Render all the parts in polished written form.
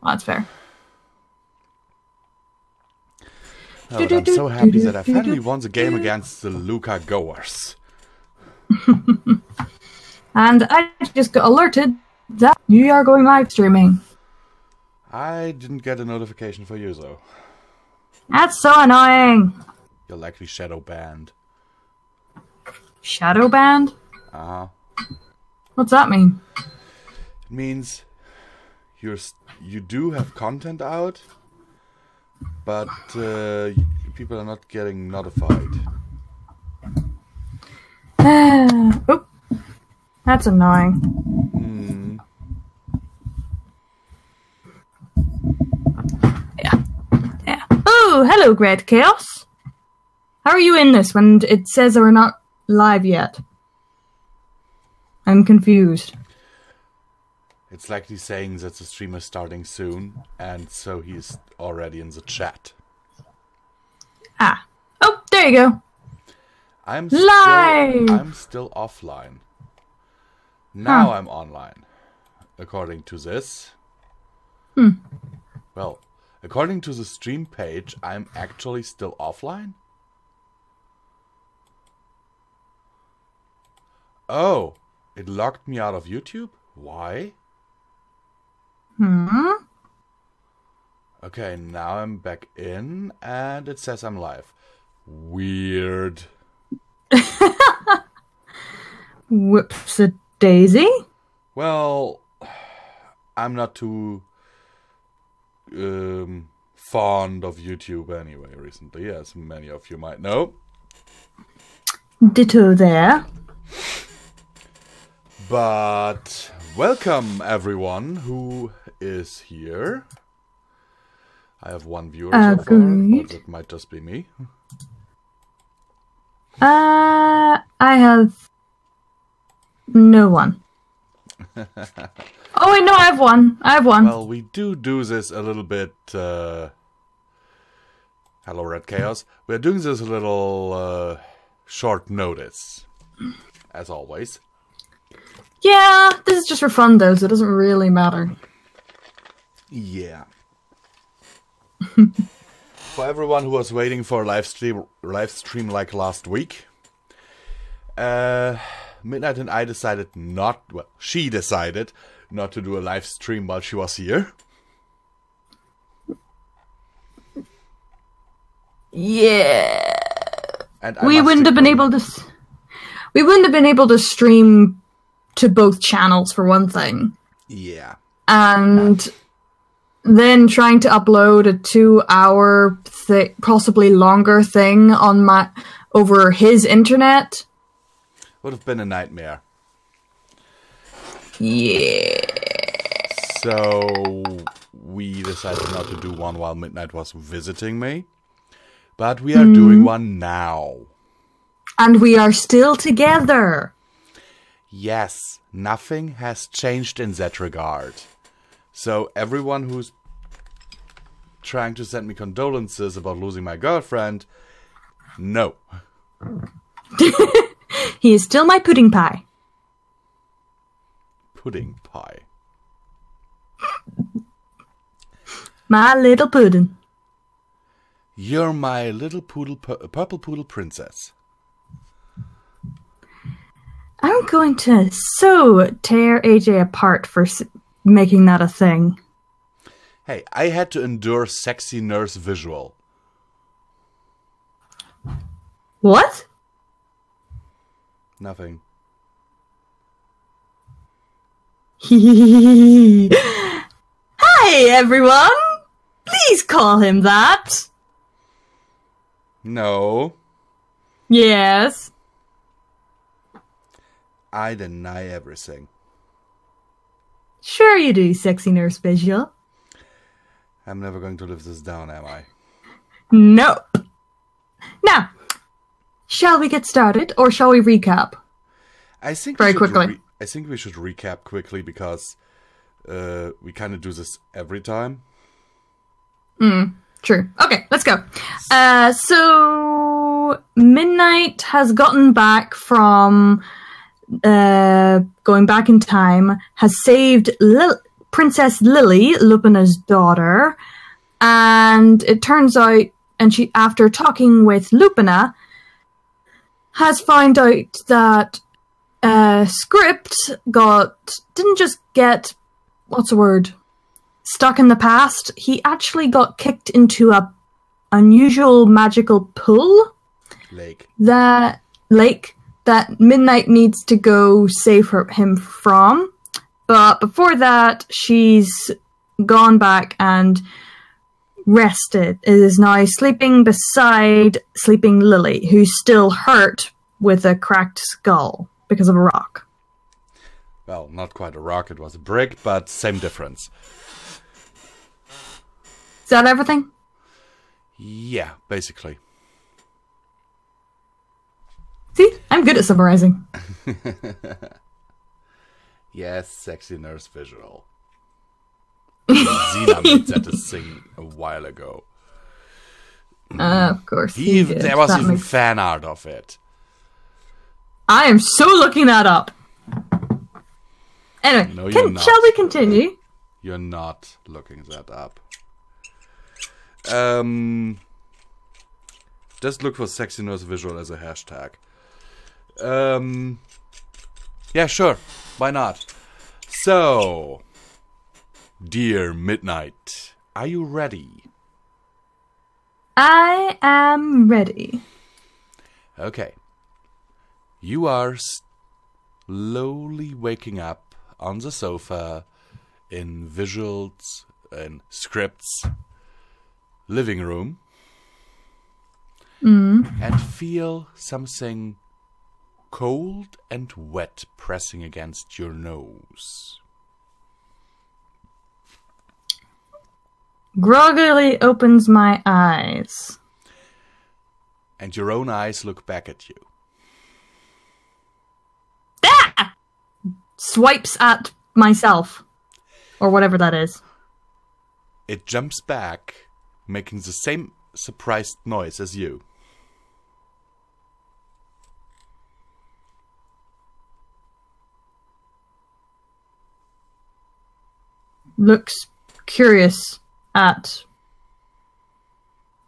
That's fair. Oh, but I'm so happy that I finally won the game against the Luca Goers. And I just got alerted that you are going live streaming. I didn't get a notification for you, though. That's so annoying. You're likely shadow banned. Shadow banned? Uh-huh. What's that mean? It means you do have content out, but people are not getting notified. Oop. That's annoying. Yeah. Oh, hello, Great Chaos. How are you in this when it says we're not live yet? I'm confused. It's likely saying that the stream is starting soon, and so he's already in the chat. Ah. Oh, there you go. I'm Live! still offline. Now I'm online, according to this. Well, according to the stream page, I'm actually still offline? Oh, it locked me out of YouTube? Why? Okay, now I'm back in, and it says I'm live. Weird. Whoops-a-daisy? Well, I'm not too fond of YouTube anyway recently, as many of you might know. Ditto there. But welcome everyone who is here. I have one viewer so far, but it might just be me. I have no one. Oh wait, no, I have one. Well, we do this a little bit. Hello, Red Chaos. We're doing this a little short notice, as always. Yeah, this is just for fun though, so it doesn't really matter. Yeah. For everyone who was waiting for a live stream like last week, Midnight and I decided she decided not to do a live stream while she was here. Yeah. And we wouldn't have been able to stream to both channels for one thing. Yeah. And then trying to upload a 2-hour possibly longer thing on over his internet would have been a nightmare. Yeah. So we decided not to do one while Midnight was visiting me. But we are doing one now. And we are still together. Yes, nothing has changed in that regard. So everyone who's trying to send me condolences about losing my girlfriend, no. He is still my pudding pie. Pudding pie. My little pudding. You're my little poodle, purple poodle princess. I'm going to so tear AJ apart for making that a thing. Hey, I had to endure sexy nurse visual. What? Nothing. Hi, everyone! Please call him that. No. Yes. I deny everything. Sure you do, sexy nurse visual. I'm never going to live this down, am I? Nope. Now, shall we get started, or shall we recap? I think very quickly. I think we should recap quickly because we kind of do this every time. True. Okay, let's go. So Midnight has gotten back from going back in time, has saved Princess Lily, Lupina's daughter, and it turns out, and she, after talking with Lupina, has found out that Script didn't just get, stuck in the past. He actually got kicked into a unusual magical pool. Lake that Midnight needs to go save him from. But before that, she's gone back and rested. It is now sleeping beside Sleeping Lily, who's still hurt with a cracked skull because of a rock. Well, not quite a rock, it was a brick, but same difference. Is that everything? Yeah, basically. See? I'm good at summarizing. Yes, sexy nurse visual. Xena made that a thing a while ago. Of course. There was even fan art of it. I am so looking that up. Anyway, No, shall we continue? You're not looking that up. Just look for sexy nurse visual as a hashtag. Yeah, sure. Why not? So, dear Midnight, are you ready? I am ready. Okay. You are slowly waking up on the sofa in Visuals and Scripts living room and feel something cold and wet pressing against your nose. Groggily opens my eyes. And your own eyes look back at you. Ah! Swipes at myself. Or whatever that is. It jumps back, making the same surprised noise as you. Looks curious at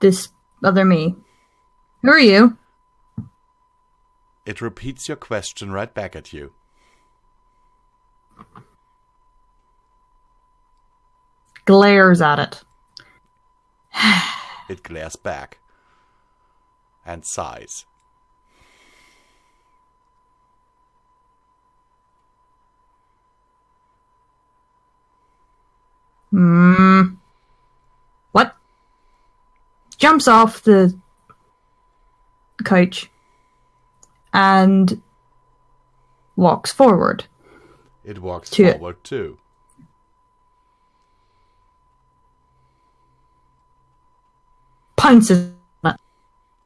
this other me. Who are you? It repeats your question right back at you. Glares at it. It glares back. And sighs. What? Jumps off the couch and walks forward. It walks forward too. Pounces on it.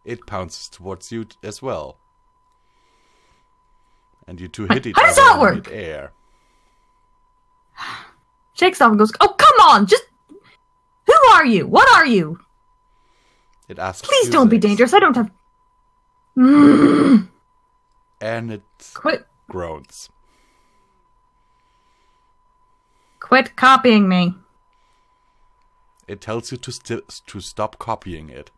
It pounces towards you as well. And you two hit each How does that other in work? mid-air. Shakes off and goes, "Oh, come on! Just... Who are you? What are you? It asks Please you don't be this. dangerous. I don't have..." And it groans. Quit copying me. It tells you to stop copying it.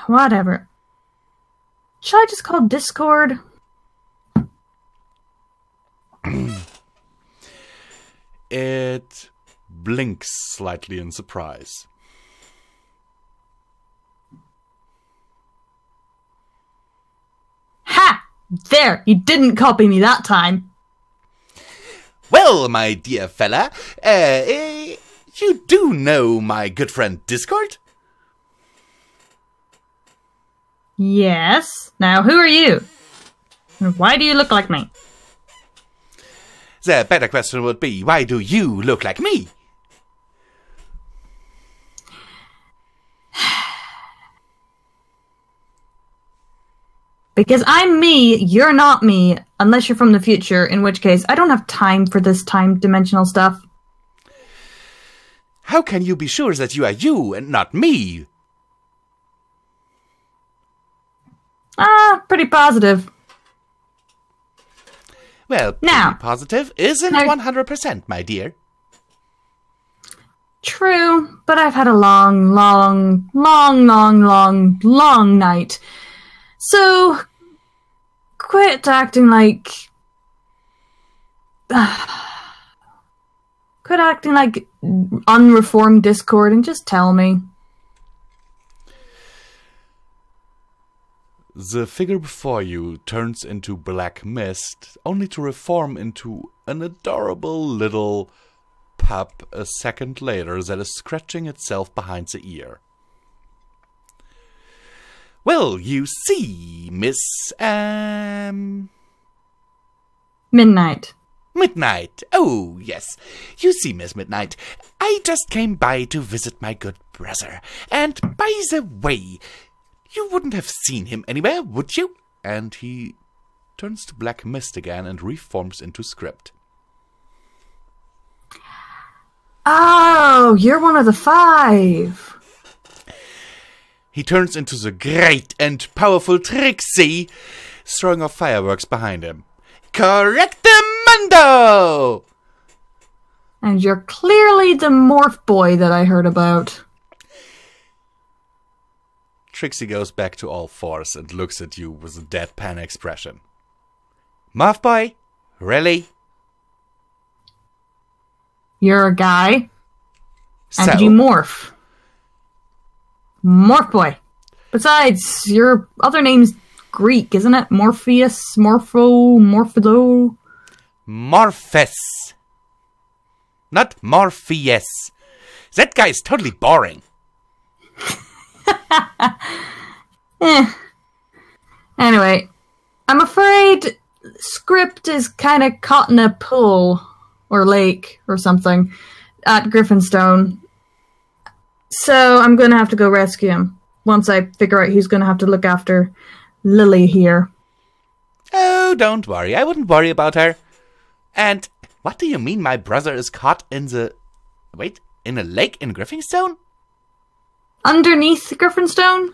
Whatever. Shall I just call Discord? It blinks slightly in surprise. Ha! There! You didn't copy me that time. Well, my dear fella, you do know my good friend Discord? Yes. Now, who are you? And why do you look like me? The better question would be, why do you look like me? Because I'm me, you're not me, unless you're from the future, in which case I don't have time for this time-dimensional stuff. How can you be sure that you are you and not me? pretty positive. Well, Now, pretty positive isn't now- 100%, my dear. True, but I've had a long night. So, quit acting like... Quit acting like unreformed Discord and just tell me. The figure before you turns into black mist, only to reform into an adorable little pup a second later that is scratching itself behind the ear. Well, you see, Miss, Midnight. Midnight. Oh, yes. You see, Miss Midnight, I just came by to visit my good brother. And by the way, you wouldn't have seen him anywhere, would you? And he turns to black mist again and reforms into script. Oh, you're one of the 5. He turns into the great and powerful Trixie, throwing off fireworks behind him. Correctamundo! And you're clearly the morph boy that I heard about. Trixie goes back to all fours and looks at you with a deadpan expression. Morph boy? Really? You're a guy, and So, you morph. Morph boy. Besides, your other name's Greek, isn't it? Morpheus, Morpho. Morpheus. Not Morpheus. That guy's totally boring. Anyway, I'm afraid Script is kind of caught in a pool or lake or something at Griffinstone. So I'm going to have to go rescue him once I figure out who's going to have to look after Lily here. Oh, don't worry. I wouldn't worry about her. And what do you mean my brother is caught in the... Wait, in a lake in Griffinstone? Underneath Griffinstone?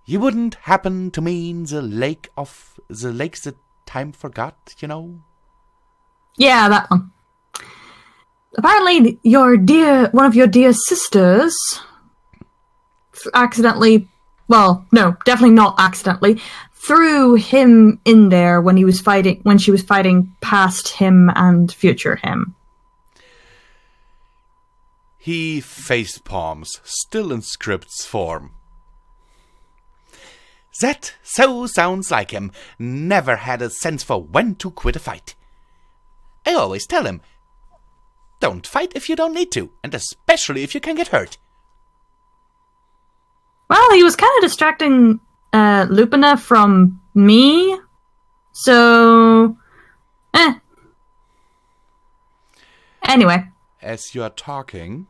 You wouldn't happen to mean the lake that time forgot, you know? Yeah, that one. Apparently, one of your dear sisters accidentally, well, no, definitely not accidentally, threw him in there when she was fighting past him and future him. He face palms, still in script's form. That so sounds like him. Never had a sense for when to quit a fight. I always tell him, don't fight if you don't need to, and especially if you can get hurt. Well, he was kind of distracting Lupina from me, so... Anyway. As you are talking,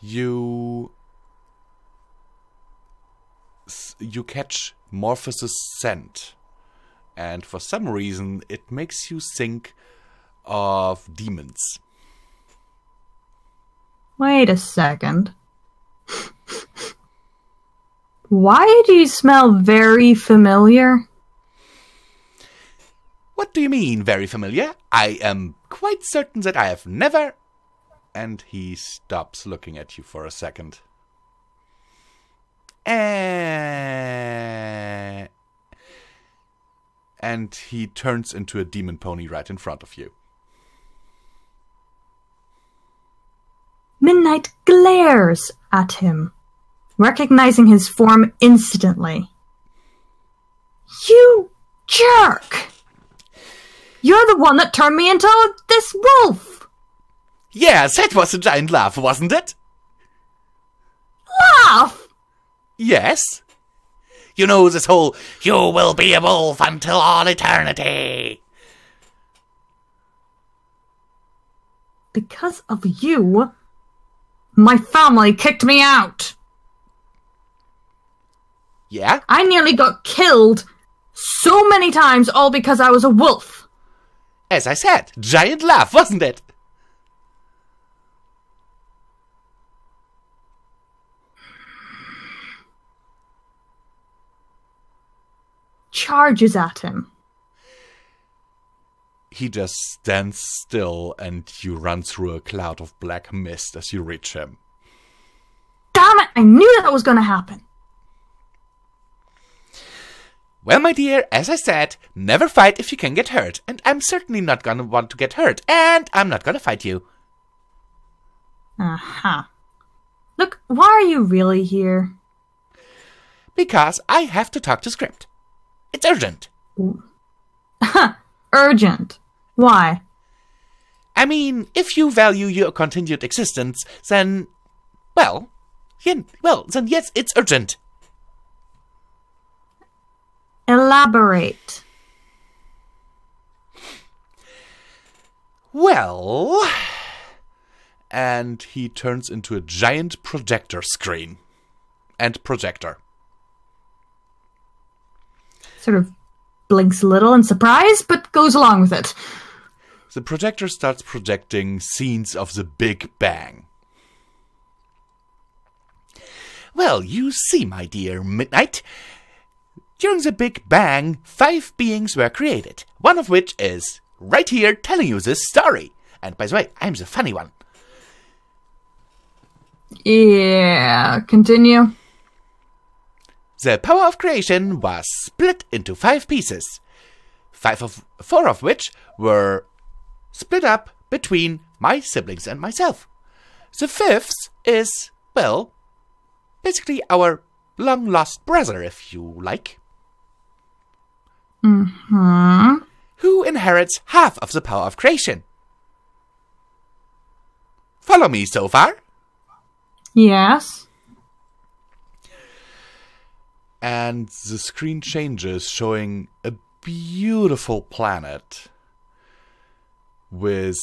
you catch Morpheus' scent. And for some reason, it makes you think of demons. Wait a second. Why do you smell very familiar? What do you mean, very familiar? I am quite certain that I have never... And he stops looking at you for a second. And he turns into a demon pony right in front of you. Midnight glares at him, recognizing his form instantly. You jerk! You're the one that turned me into this wolf! Yeah, that was a giant laugh, wasn't it? Laugh? Yes. You know this whole, you will be a wolf until all eternity. Because of you, my family kicked me out. Yeah? I nearly got killed so many times, all because I was a wolf. As I said, giant laugh, wasn't it? charges at him. He just stands still and you run through a cloud of black mist as you reach him. Damn it! I knew that was going to happen. Well, my dear, as I said, never fight if you can get hurt. And I'm certainly not gonna want to get hurt. And I'm not gonna fight you. Uh-huh. Look, why are you really here? Because I have to talk to Script. It's urgent. Urgent. Why? I mean, if you value your continued existence, then... Well, then yes, it's urgent. Elaborate. Well... And he turns into a giant projector screen. And projector. Sort of blinks a little in surprise, but goes along with it. The projector starts projecting scenes of the Big Bang. Well, you see, my dear Midnight, during the Big Bang, 5 beings were created, one of which is right here telling you this story. And by the way, I'm the funny one. Yeah, continue. The power of creation was split into 5 pieces, 4 of which were split up between my siblings and myself. The 5th is, well, basically our long-lost brother, if you like. Mm-hmm. Who inherits half of the power of creation. Follow me so far? Yes. And the screen changes, showing a beautiful planet with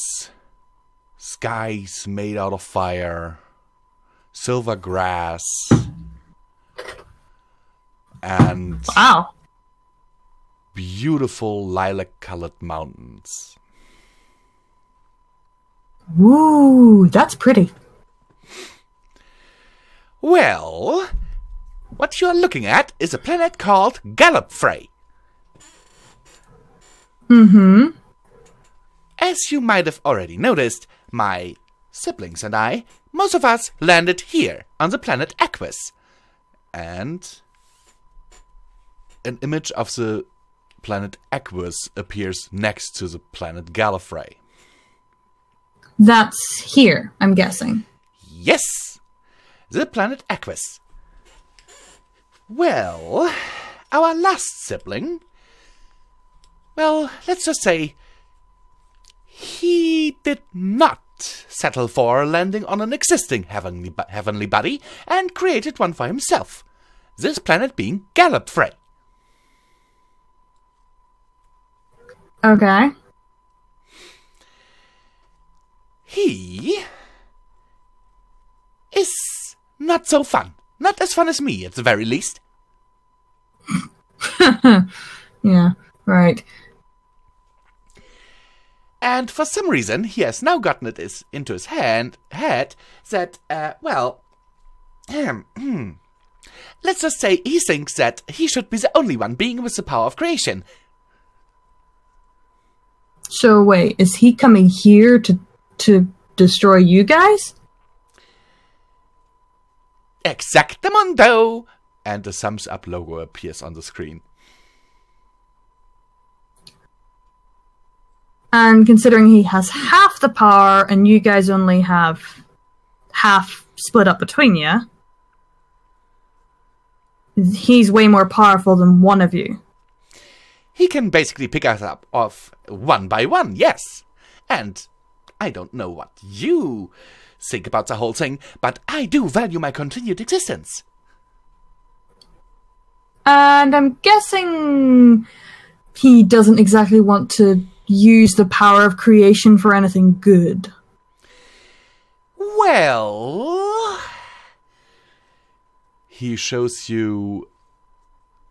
skies made out of fire, silver grass, and Wow. beautiful lilac-colored mountains. Woo, that's pretty. Well, what you're looking at is a planet called Gallifrey. Mm-hmm. As you might have already noticed, my siblings and I, most of us landed here on the planet Aquis. And an image of the planet Aquis appears next to the planet Gallifrey. That's here, I'm guessing. Yes, the planet Aquis. Well, our last sibling, well, let's just say, he did not settle for landing on an existing heavenly body and created one for himself. This planet being Gallifrey. Okay. He is not so fun. Not as fun as me, at the very least. Yeah, right. And for some reason, he has now gotten it into his head that, let's just say he thinks that he should be the only one being with the power of creation. So wait, is he coming here to destroy you guys? Exactamundo! And the thumbs up logo appears on the screen. And considering he has half the power and you guys only have half split up between you, he's way more powerful than one of you. He can basically pick us up off one by one, yes. And I don't know what you think about the whole thing, but I do value my continued existence. And I'm guessing he doesn't exactly want to use the power of creation for anything good. Well... He shows you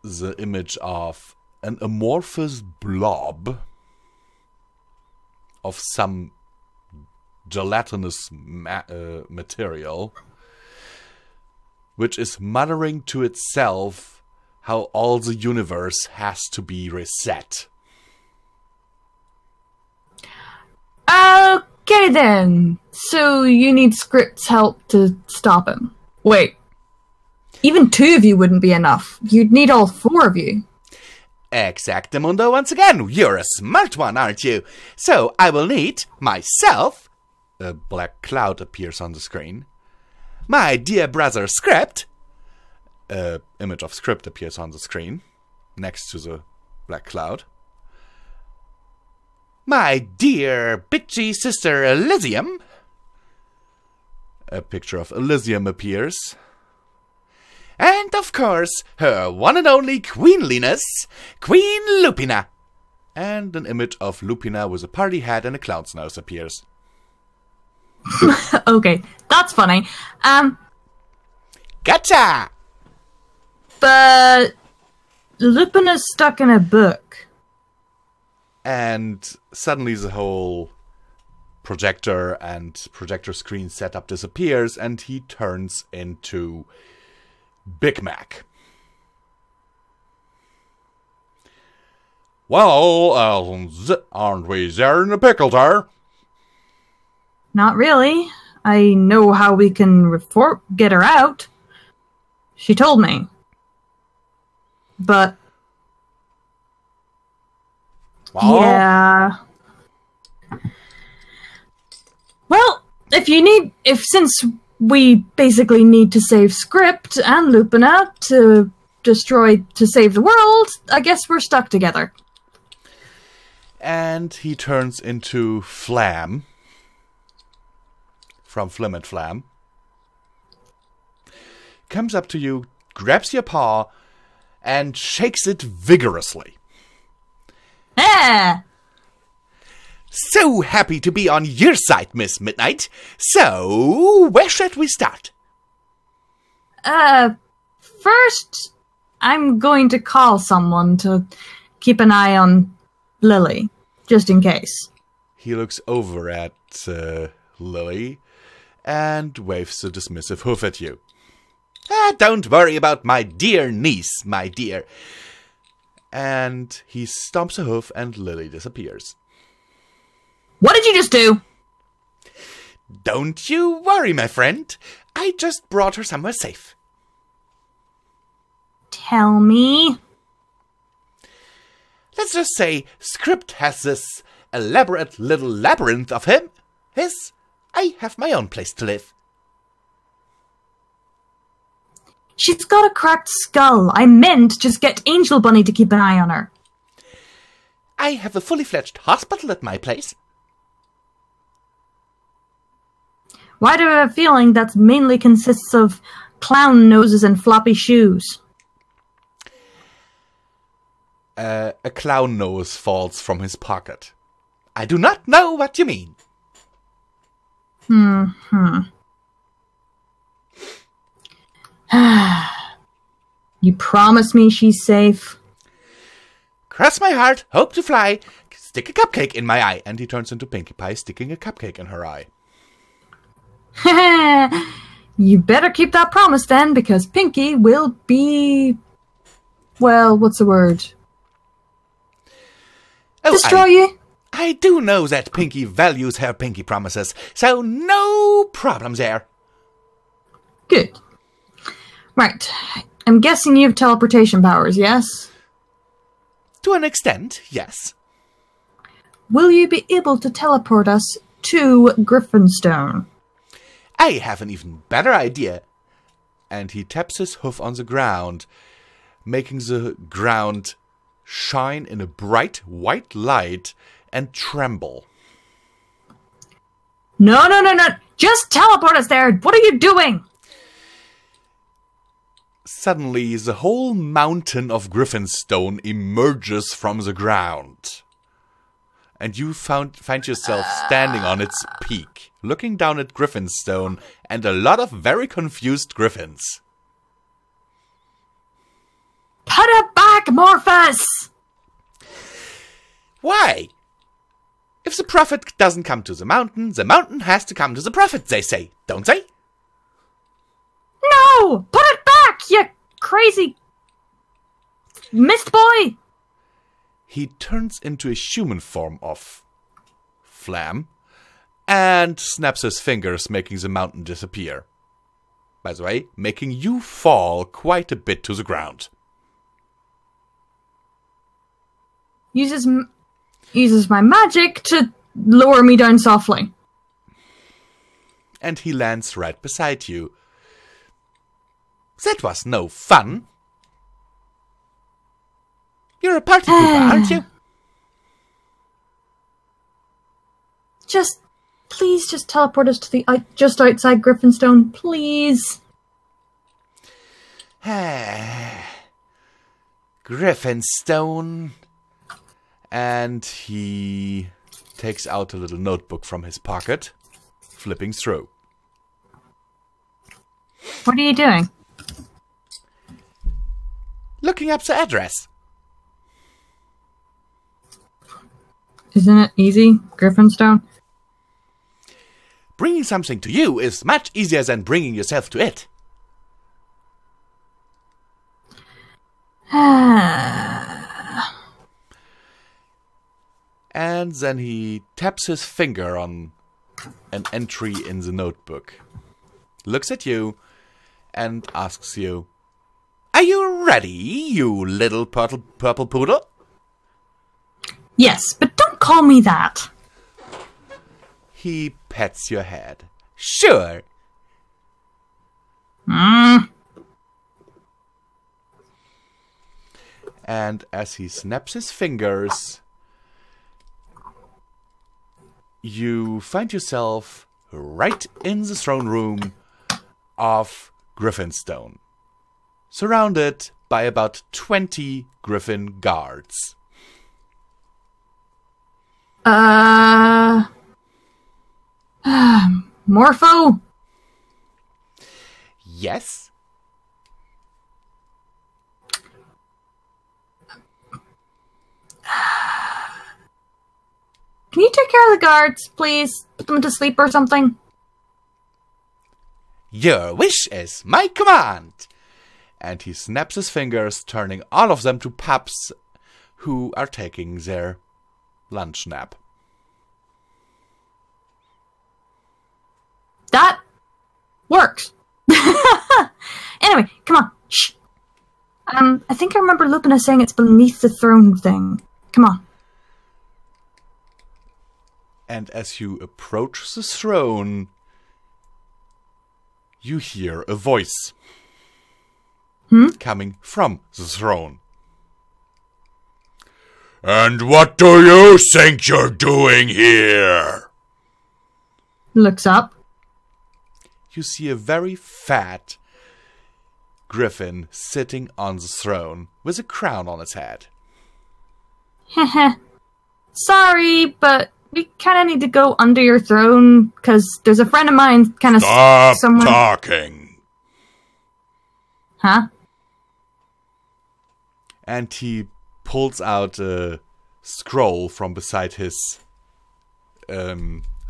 the image of an amorphous blob of some gelatinous material, which is muttering to itself how all the universe has to be reset. Okay then. So you need Script's help to stop him. Wait. Even 2 of you wouldn't be enough. You'd need all 4 of you. Exactamundo once again. You're a smart one, aren't you? So I will need myself. A black cloud appears on the screen. My dear brother Script. An image of Script appears on the screen, next to the black cloud. My dear bitchy sister Elysium. A picture of Elysium appears. And of course, her one and only queenliness, Queen Lupina. And an image of Lupina with a party hat and a clown's nose appears. Okay, that's funny. Gotcha! But Lupina's stuck in a book. And suddenly the whole projector and projector screen setup disappears, and he turns into Big Mac. Well, aren't we there in a pickle there? Not really. I know how we can get her out. She told me. But... Well, yeah. Well, since we basically need to save Script and Lupina to save the world, I guess we're stuck together. and he turns into Flam from Flim and Flam. Comes up to you, grabs your paw, and shakes it vigorously. Ah! So happy to be on your side, Miss Midnight. So, where should we start? First, I'm going to call someone to keep an eye on Lily, just in case. He looks over at Lily and waves a dismissive hoof at you. Don't worry about my dear niece, my dear. And he stomps a hoof and Lily disappears. What did you just do? Don't you worry, my friend. I just brought her somewhere safe. Tell me. Let's just say Script has this elaborate little labyrinth of his. I have my own place to live. She's got a cracked skull. I meant just get Angel Bunny to keep an eye on her. I have a fully fledged hospital at my place. Why do I have a feeling that mainly consists of clown noses and floppy shoes? A clown nose falls from his pocket. I do not know what you mean. You promise me she's safe? Cross my heart, hope to fly, stick a cupcake in my eye. And he turns into Pinkie Pie, sticking a cupcake in her eye. You better keep that promise then, because Pinkie will be... well, what's the word? Oh, Destroy you? I do know that Pinkie values her pinky promises, so no problems there. Good. Right. I'm guessing you have teleportation powers, yes? To an extent, yes. Will you be able to teleport us to Griffinstone? I have an even better idea. And he taps his hoof on the ground, making the ground shine in a bright white light and tremble. No. Just teleport us there. What are you doing? Suddenly, the whole mountain of Griffinstone emerges from the ground. And you find yourself standing on its peak, looking down at Griffinstone and a lot of very confused griffins. Put it back, Morphus! Why? If the prophet doesn't come to the mountain has to come to the prophet, they say, don't they? No! Put it back, you crazy... Mist Boy! He turns into a human form of Flam and snaps his fingers, making the mountain disappear. By the way, making you fall quite a bit to the ground. Uses my magic to lower me down softly. And he lands right beside you. That was no fun. You're a party pooper, aren't you? Please just teleport us to the just outside Griffinstone, please. Griffinstone. And he takes out a little notebook from his pocket, flipping through. What are you doing? Looking up the address. Isn't it easy, Griffinstone? Bringing something to you is much easier than bringing yourself to it. And then he taps his finger on an entry in the notebook, looks at you, and asks you, Are you ready, you little purple poodle? Yes, but don't call me that. he pets your head. Sure. And as he snaps his fingers, you find yourself right in the throne room of Griffinstone, surrounded by about 20 Griffin guards. Morpho? Yes? Can you take care of the guards, please? Put them to sleep or something? Your wish is my command. And he snaps his fingers, turning all of them to pups who are taking their lunch nap. That works. Anyway, come on. Shh. I think I remember Lupina saying it's beneath the throne thing. Come on. And as you approach the throne, you hear a voice coming from the throne. And what do you think you're doing here? Looks up. You see a very fat griffin sitting on the throne with a crown on its head. Heh. Sorry, but we kind of need to go under your throne, because there's a friend of mine kind of Stop somewhere. talking. Huh? And he pulls out a scroll from beside his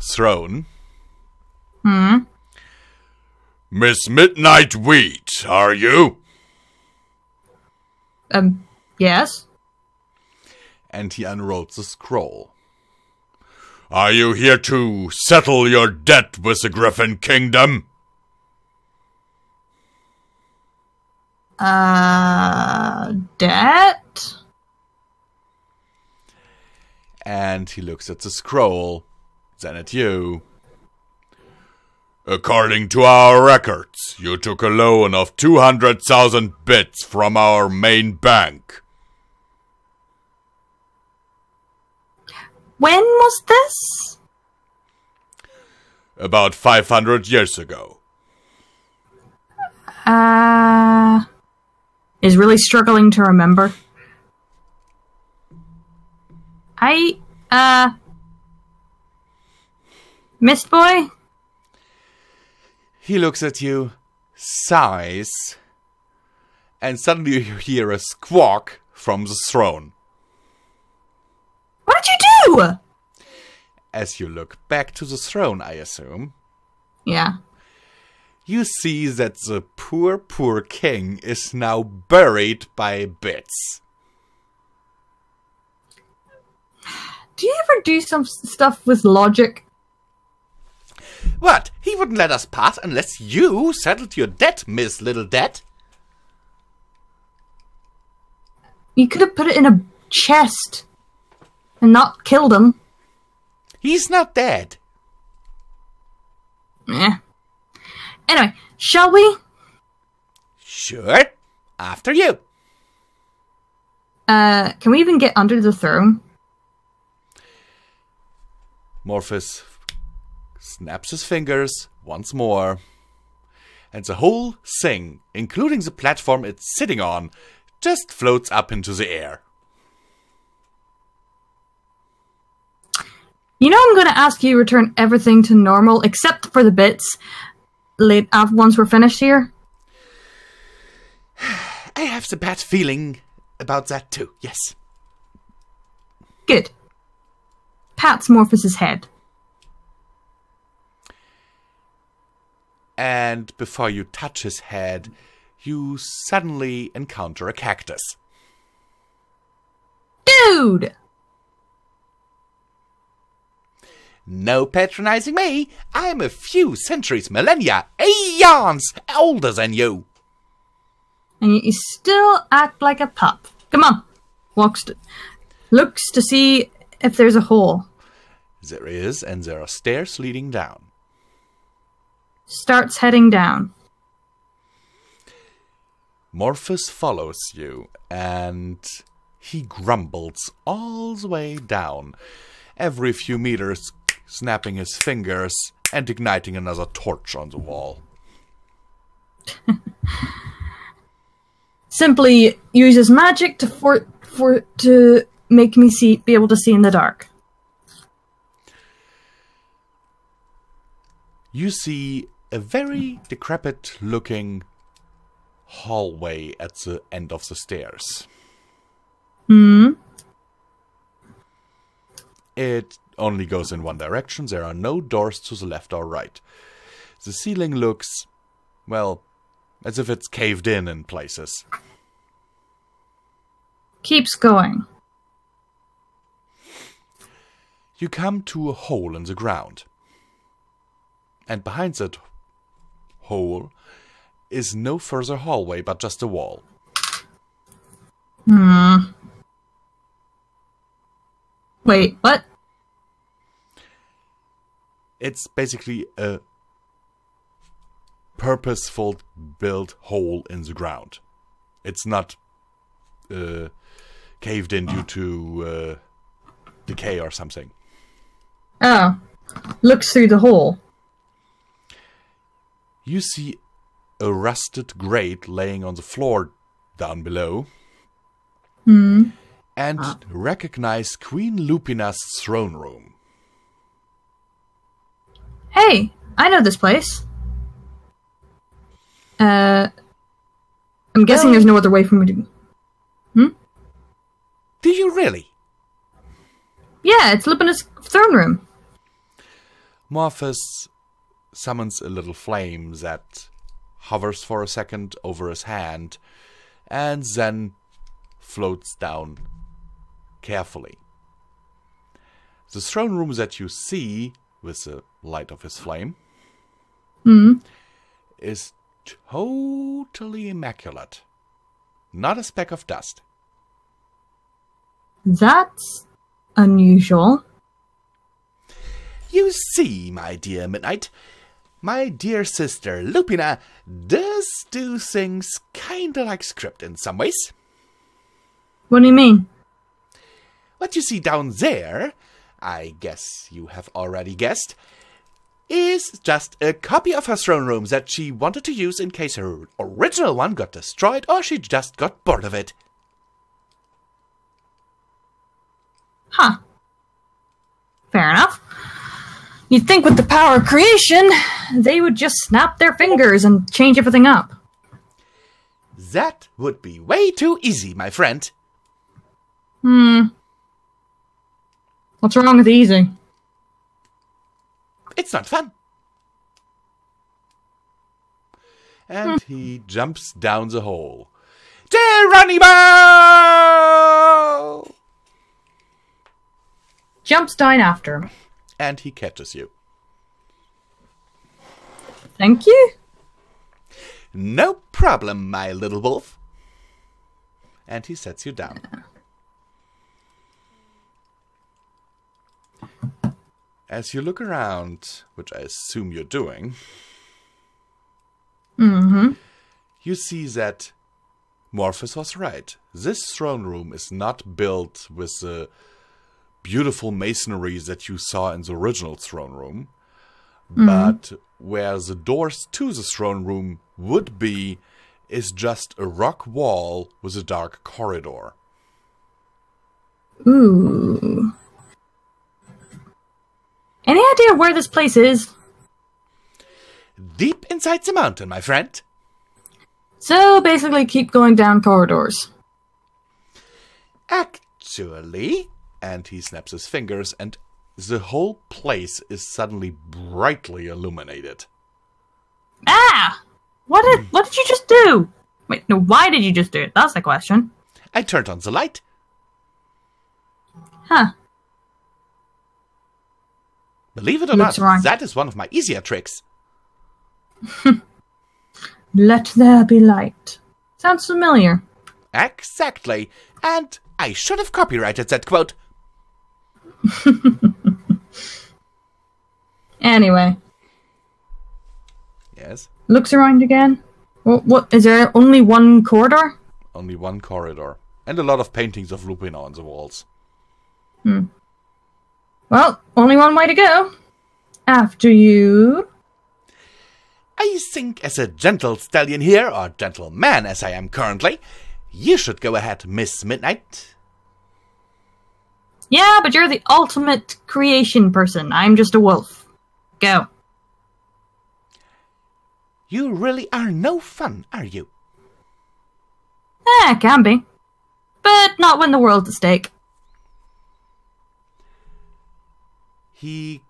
throne. Miss Midnight Wheat, are you? Yes? And he unrolls the scroll. Are you here to settle your debt with the Griffin Kingdom? Debt? And he looks at the scroll, then at you. According to our records, you took a loan of 200,000 bits from our main bank. When was this? About 500 years ago. Is really struggling to remember. Mist Boy? He looks at you, sighs, and suddenly you hear a squawk from the throne. What did you do? As you look back to the throne, I assume, Yeah. you see that the poor king is now buried by bits. Do you ever do some stuff with logic? What? He wouldn't let us pass unless you settled your debt, Miss Little Debt. You could have put it in a chest and not killed him. He's not dead. Eh. Anyway, shall we? Sure. After you. Can we even get under the throne? Morphus snaps his fingers once more, and the whole thing, including the platform it's sitting on, just floats up into the air. You know, I'm going to ask you to return everything to normal except for the bits once we're finished here. I have the bad feeling about that too, yes. Good. Pats Morphus's head. And before you touch his head, you suddenly encounter a cactus. Dude! No patronizing me. I'm a few centuries, millennia, aeons older than you. And you still act like a pup. Come on. Looks to see if there's a hole. There is, and there are stairs leading down. Starts heading down. Morphus follows you, and he grumbles all the way down, every few meters snapping his fingers and igniting another torch on the wall. Simply uses magic to make me be able to see in the dark. You see a very decrepit-looking hallway at the end of the stairs. It only goes in one direction. There are no doors to the left or right. The ceiling looks, well, as if it's caved in places. Keeps going. You come to a hole in the ground. And behind that hole is no further hallway, but just a wall. Wait, what? It's basically a purposeful built hole in the ground. It's not caved in due to decay or something. Oh. Looks through the hole. You see a rusted grate laying on the floor down below. And recognize Queen Lupina's throne room. Hey, I know this place. I'm guessing there's no other way for me to... Do you really? Yeah, it's Lupina's throne room. Morphus summons a little flame that hovers for a second over his hand and then floats down carefully. The throne room that you see with the light of his flame is totally immaculate. Not a speck of dust. That's unusual. You see, my dear Midnight, my dear sister Lupina does do things kinda like script in some ways. What do you mean? What you see down there, I guess you have already guessed, is just a copy of her throne room that she wanted to use in case her original one got destroyed or she just got bored of it. Huh. Fair enough. You'd think with the power of creation, they would just snap their fingers and change everything up. That would be way too easy, my friend. What's wrong with easy? It's not fun. And he jumps down the hole. Geronimo! jumps down after him. And he catches you. Thank you. No problem, my little wolf. And he sets you down. As you look around, which I assume you're doing, you see that Morpheus was right. This throne room is not built with the beautiful masonry that you saw in the original throne room, but where the doors to the throne room would be is just a rock wall with a dark corridor. Ooh. Any idea where this place is? Deep inside the mountain, my friend. So basically keep going down corridors. Actually, And he snaps his fingers, and the whole place is suddenly brightly illuminated. Ah! What did you just do? Wait, no, why did you just do it? That's the question. I turned on the light. Huh. Believe it or Looks not, wrong. that is one of my easier tricks. Let there be light. Sounds familiar. Exactly. And I should have copyrighted that quote. Anyway, Yes? looks around again. What is there only one corridor? Only one corridor. And a lot of paintings of Lupin on the walls. Well, only one way to go. After you. I think as a gentle stallion here, or gentleman as I am currently, you should go ahead, Miss Midnight. Yeah, but you're the ultimate creation person. I'm just a wolf. Go. You really are no fun, are you? Can be. But not when the world's at stake. He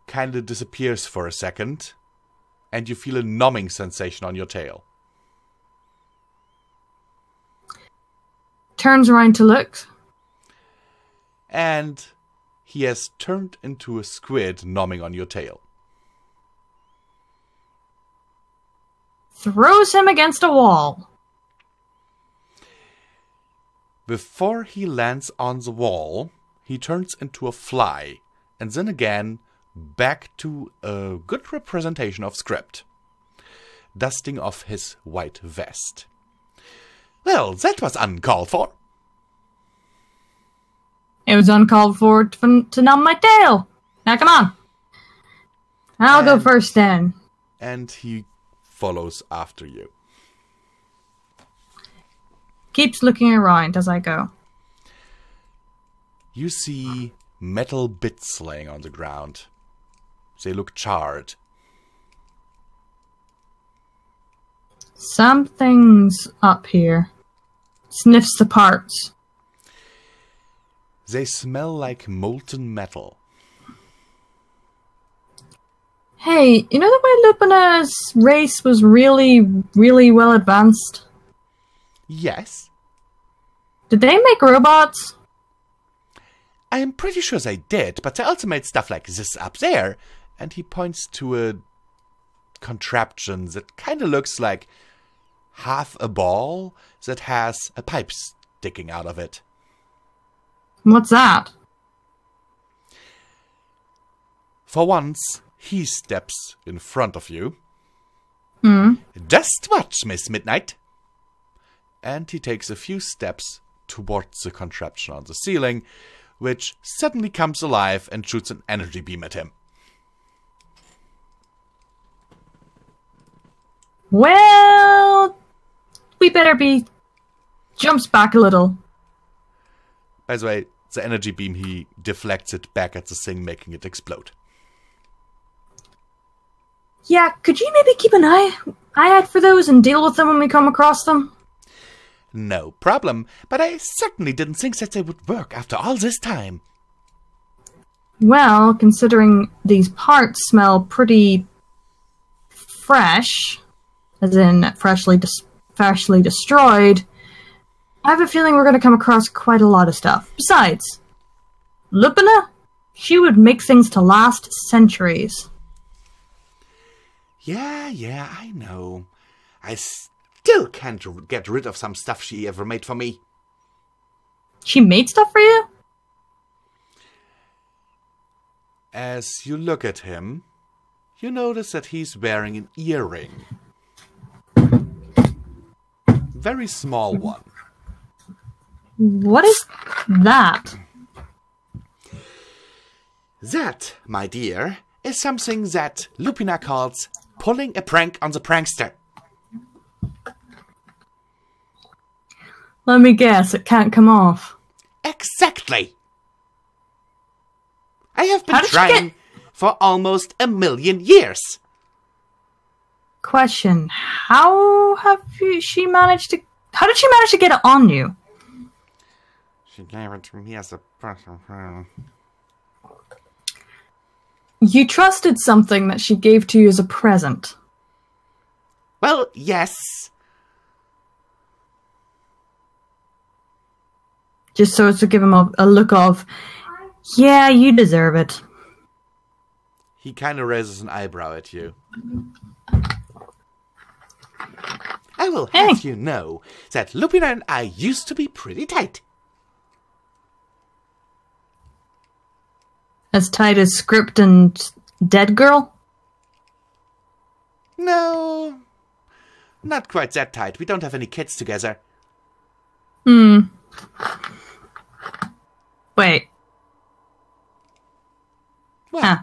kind of disappears for a second, and you feel a numbing sensation on your tail. Turns around to look. And he has turned into a squid numbing on your tail. Throws him against a wall. Before he lands on the wall, he turns into a fly, and then again back to a good representation of script, dusting off his white vest. Well, that was uncalled for. It was uncalled for to numb my tail. Now come on. I'll go first then. And he follows after you. Keeps looking around as I go. You see metal bits laying on the ground. They look charred. Something's up here. Sniffs the parts. They smell like molten metal. Hey, you know the way Lupina's race was really, really well advanced? Yes, Did they make robots? I am pretty sure they did, but they also made stuff like this up there. And he points to a contraption that kind of looks like half a ball that has a pipe sticking out of it. What's that? For once, he steps in front of you, Just watch, Miss Midnight. and he takes a few steps towards the contraption on the ceiling, which suddenly comes alive and shoots an energy beam at him. Well, we better be... Jumps back a little. By the way, the energy beam, he deflects it back at the thing, making it explode. Yeah, could you maybe keep an eye out for those and deal with them when we come across them? No problem, but I certainly didn't think that they would work after all this time. Well, considering these parts smell pretty fresh, as in freshly destroyed, I have a feeling we're going to come across quite a lot of stuff. Besides, Lupina? She would make things to last centuries. Yeah, I know. I still can't get rid of some stuff she ever made for me. She made stuff for you? As you look at him, you notice that he's wearing an earring. Very small one. What is that? That, my dear, is something that Lupina calls pulling a prank on the prankster. Let me guess, it can't come off. Exactly! I have been How did she trying for almost 1,000,000 years. Question, how did she manage to get it on you? She gave it to me as a present. You trusted something that she gave to you as a present. Well, yes. Just so as to give him a look of, yeah, you deserve it. He kind of raises an eyebrow at you. I will have you know that Lupina and I used to be pretty tight. As tight as Script and Dead Girl? No, not quite that tight. We don't have any kids together. Wait. What? Huh.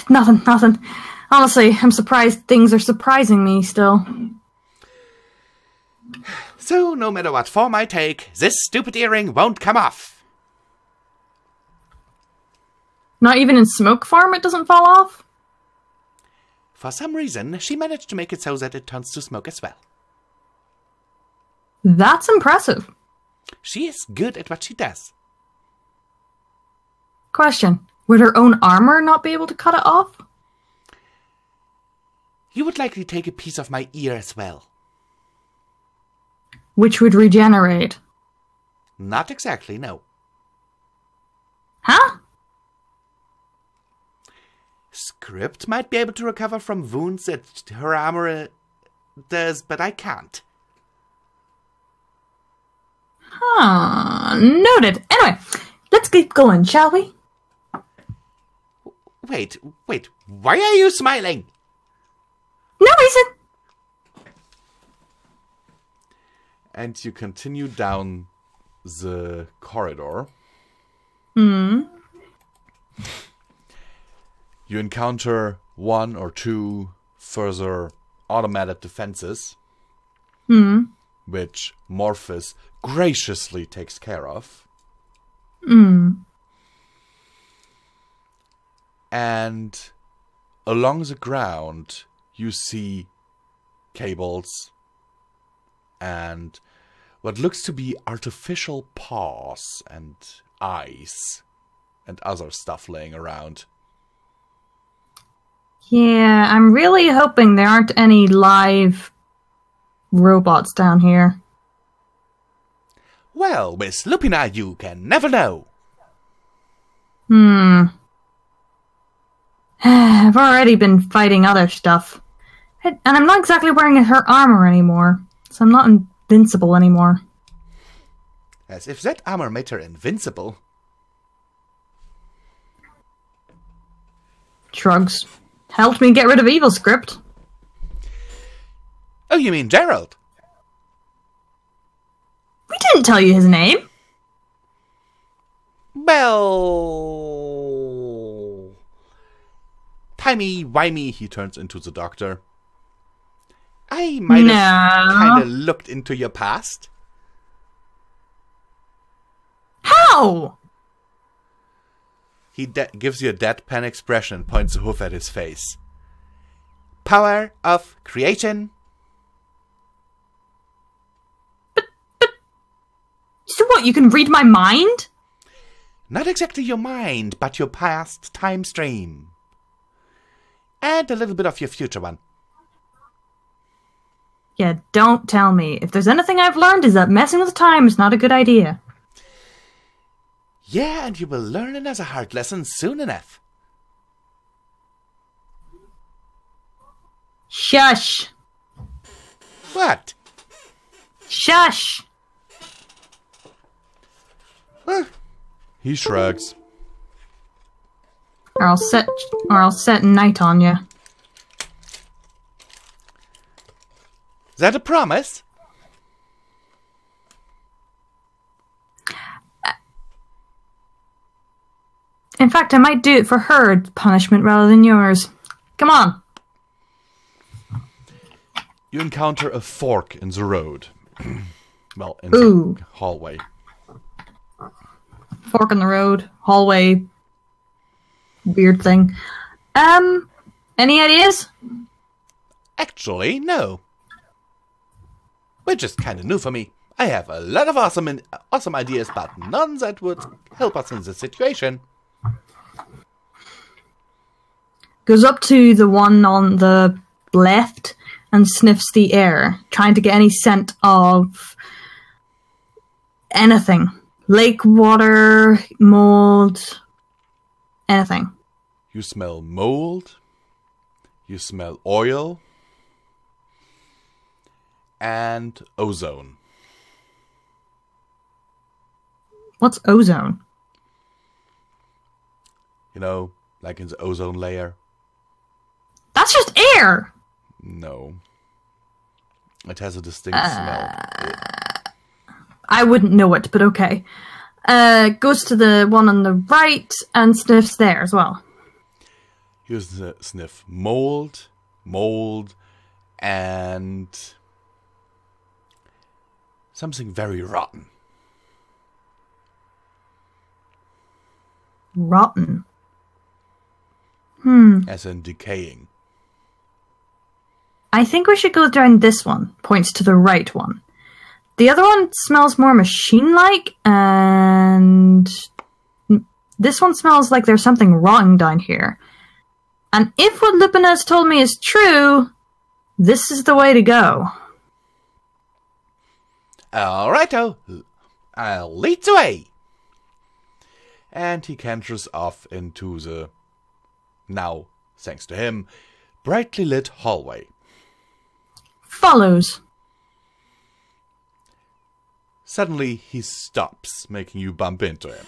Nothing. Honestly, I'm surprised things are surprising me still. So, no matter what form I take, this stupid earring won't come off. Not even in smoke form it doesn't fall off? For some reason, she managed to make it so that it turns to smoke as well. That's impressive. She is good at what she does. Question. Would her own armor not be able to cut it off? You would likely take a piece of my ear as well. Which would regenerate. Not exactly, no. Huh? Script might be able to recover from wounds that her armor does, but I can't. Huh. Noted. Anyway, let's keep going, shall we? Wait, why are you smiling? No reason. And you continue down the corridor. You encounter one or two further automated defenses, which Morphus graciously takes care of. And along the ground, you see cables and what looks to be artificial paws and eyes and other stuff laying around. Yeah, I'm really hoping there aren't any live robots down here. Well, Miss Lupina, you can never know. I've already been fighting other stuff. And I'm not exactly wearing her armor anymore, so I'm not invincible anymore. As if that armor made her invincible. Shrugs. Helped me get rid of Evil Script. Oh, you mean Gerald? We didn't tell you his name. Well... Timey-wimey, He turns into the doctor. I might have kind of looked into your past. How? He gives you a deadpan expression and points a hoof at his face. Power of creation. So what, you can read my mind? Not exactly your mind, but your past time stream. And a little bit of your future one. Yeah, don't tell me. If there's anything I've learned is that messing with time is not a good idea. Yeah, and you will learn another hard lesson soon enough. Shush! What? Shush! He shrugs. Or I'll set night on you. Is that a promise? In fact, I might do it for her punishment rather than yours. Come on. You encounter a fork in the road. Well, in Ooh. the hallway. Fork in the road, hallway, weird thing. Any ideas? Actually, no. Which is kind of new for me. I have a lot of awesome ideas, but none that would help us in this situation. Goes up to the one on the left and sniffs the air, trying to get any scent of anything. Lake water, mold, anything. You smell mold. You smell oil. And ozone. What's ozone? You know, like in the ozone layer. That's just air! No. It has a distinct smell. I wouldn't know it, but okay. Goes to the one on the right and sniffs there as well. You sniff mold, and something very rotten. Rotten. As in decaying. I think we should go down this one. Points to the right one. The other one smells more machine-like, and this one smells like there's something wrong down here. And if what Lupin has told me is true, this is the way to go. Alrighto, I'll lead the way. And he canters off into the, now, thanks to him, brightly lit hallway. Follows. Suddenly, he stops, making you bump into him.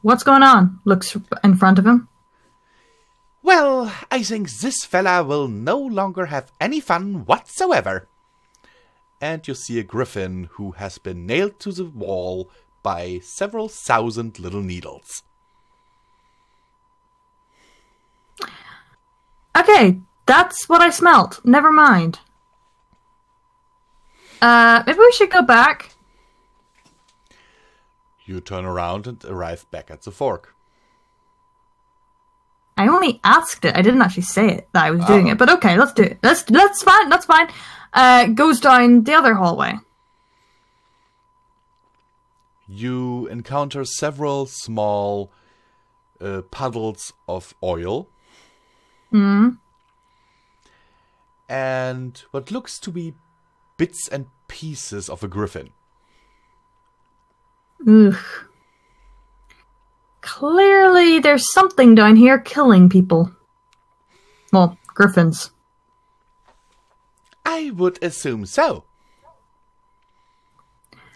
What's going on? Looks in front of him. Well, I think this fella will no longer have any fun whatsoever. And you see a griffin who has been nailed to the wall by several thousand little needles. Okay, that's what I smelt. Never mind. Maybe we should go back. You turn around and arrive back at the fork. I only asked it. I didn't actually say it that I was doing it. But okay, let's do it. That's fine. That's fine. Goes down the other hallway. You encounter several small puddles of oil. And what looks to be bits and pieces of a griffin. Ugh. Clearly, there's something down here killing people. Well, griffins. I would assume so.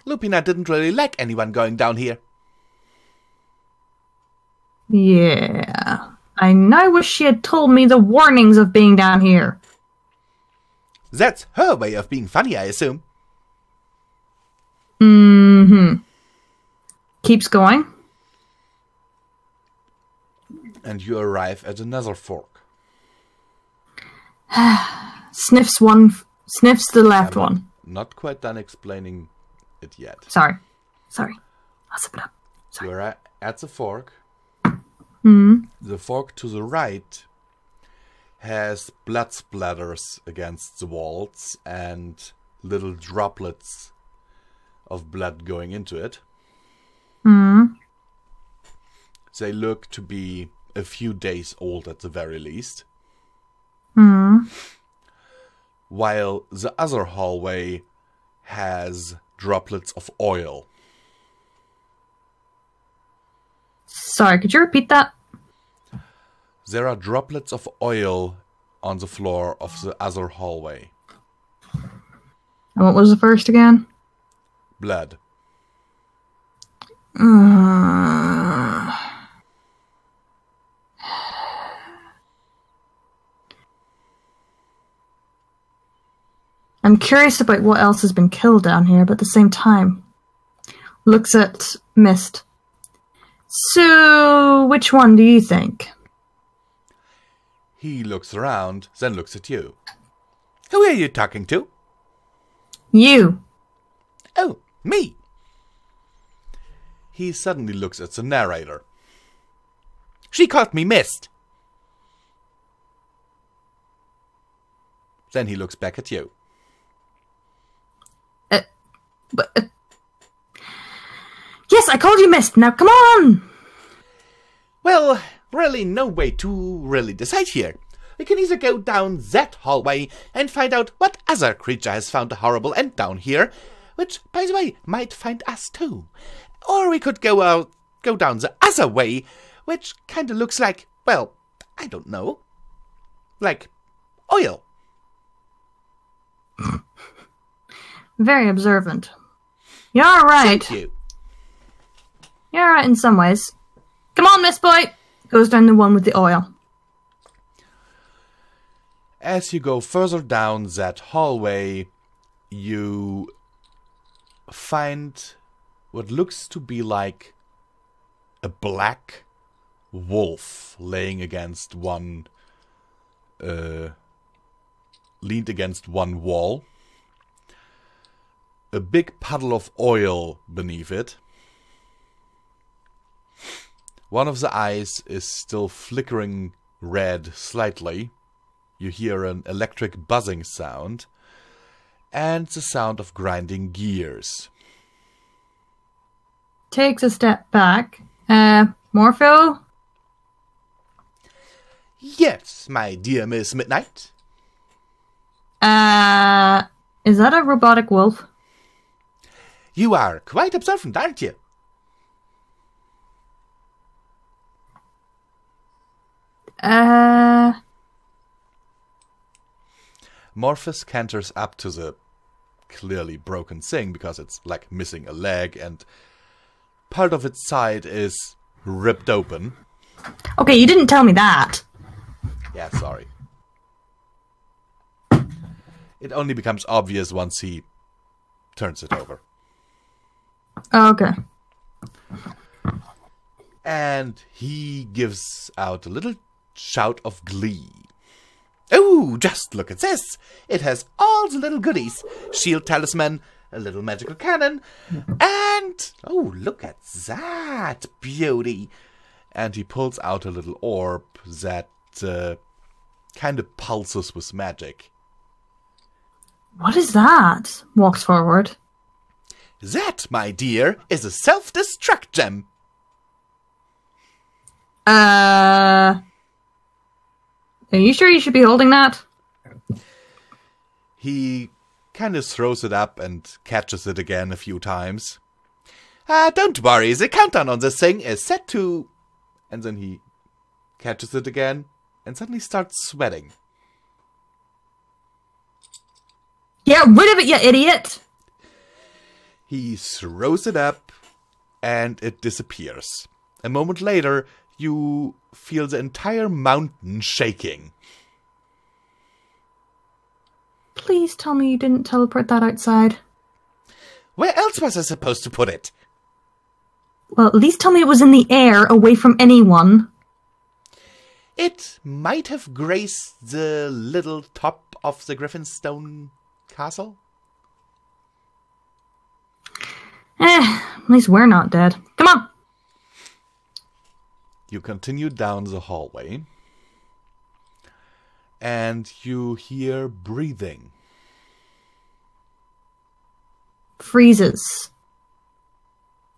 Lupina didn't really like anyone going down here. Yeah. I now wish she had told me the warnings of being down here. That's her way of being funny, I assume. Keeps going. And you arrive at another fork. Sniffs the left one. Not quite done explaining it yet. Sorry. I'll zip it up. You're at the fork. The fork to the right has blood splatters against the walls and little droplets of blood going into it. They look to be a few days old at the very least. While the other hallway has droplets of oil. Sorry, could you repeat that? There are droplets of oil on the floor of the other hallway. And what was the first again? Blood. I'm curious about what else has been killed down here, but at the same time, looks at Mist. So, which one do you think? He looks around, then looks at you. Who are you talking to? You. Oh, me. He suddenly looks at the narrator. She caught me Mist. Then he looks back at you. Yes, I called you Mist. Now, come on! Well, really no way to really decide here. We can either go down that hallway and find out what other creature has found the horrible end down here, which, by the way, might find us too. Or we could go down the other way, which kinda looks like, well, I don't know, like oil. Very observant. You're right. Thank you. You're right in some ways. Come on, Miss Boy! Goes down the one with the oil. As you go further down that hallway, you find what looks to be like a black wolf laying against one, leaned against one wall. A big puddle of oil beneath it. One of the eyes is still flickering red slightly. You hear an electric buzzing sound and the sound of grinding gears. Takes a step back. Morpho? Yes, my dear Miss Midnight. Is that a robotic wolf? You are quite observant, aren't you? Morphus canters up to the clearly broken thing because it's like missing a leg and part of its side is ripped open. Okay, you didn't tell me that. Yeah, sorry. It only becomes obvious once he turns it over. Okay. And he gives out a little shout of glee. Oh, just look at this. It has all the little goodies. Shield talisman, a little magical cannon, and... oh, look at that beauty. And he pulls out a little orb that kind of pulses with magic. What is that? Walks forward. That, my dear, is a self-destruct gem. Are you sure you should be holding that? He kind of throws it up and catches it again a few times. Don't worry, the countdown on this thing is set to... And then he catches it again and suddenly starts sweating. Get rid of it, you idiot! He throws it up and it disappears. A moment later, you feel the entire mountain shaking. Please tell me you didn't teleport that outside. Where else was I supposed to put it? Well, at least tell me it was in the air, away from anyone. It might have graced the little top of the Griffinstone castle. At least we're not dead. Come on! You continue down the hallway. And you hear breathing. Freezes.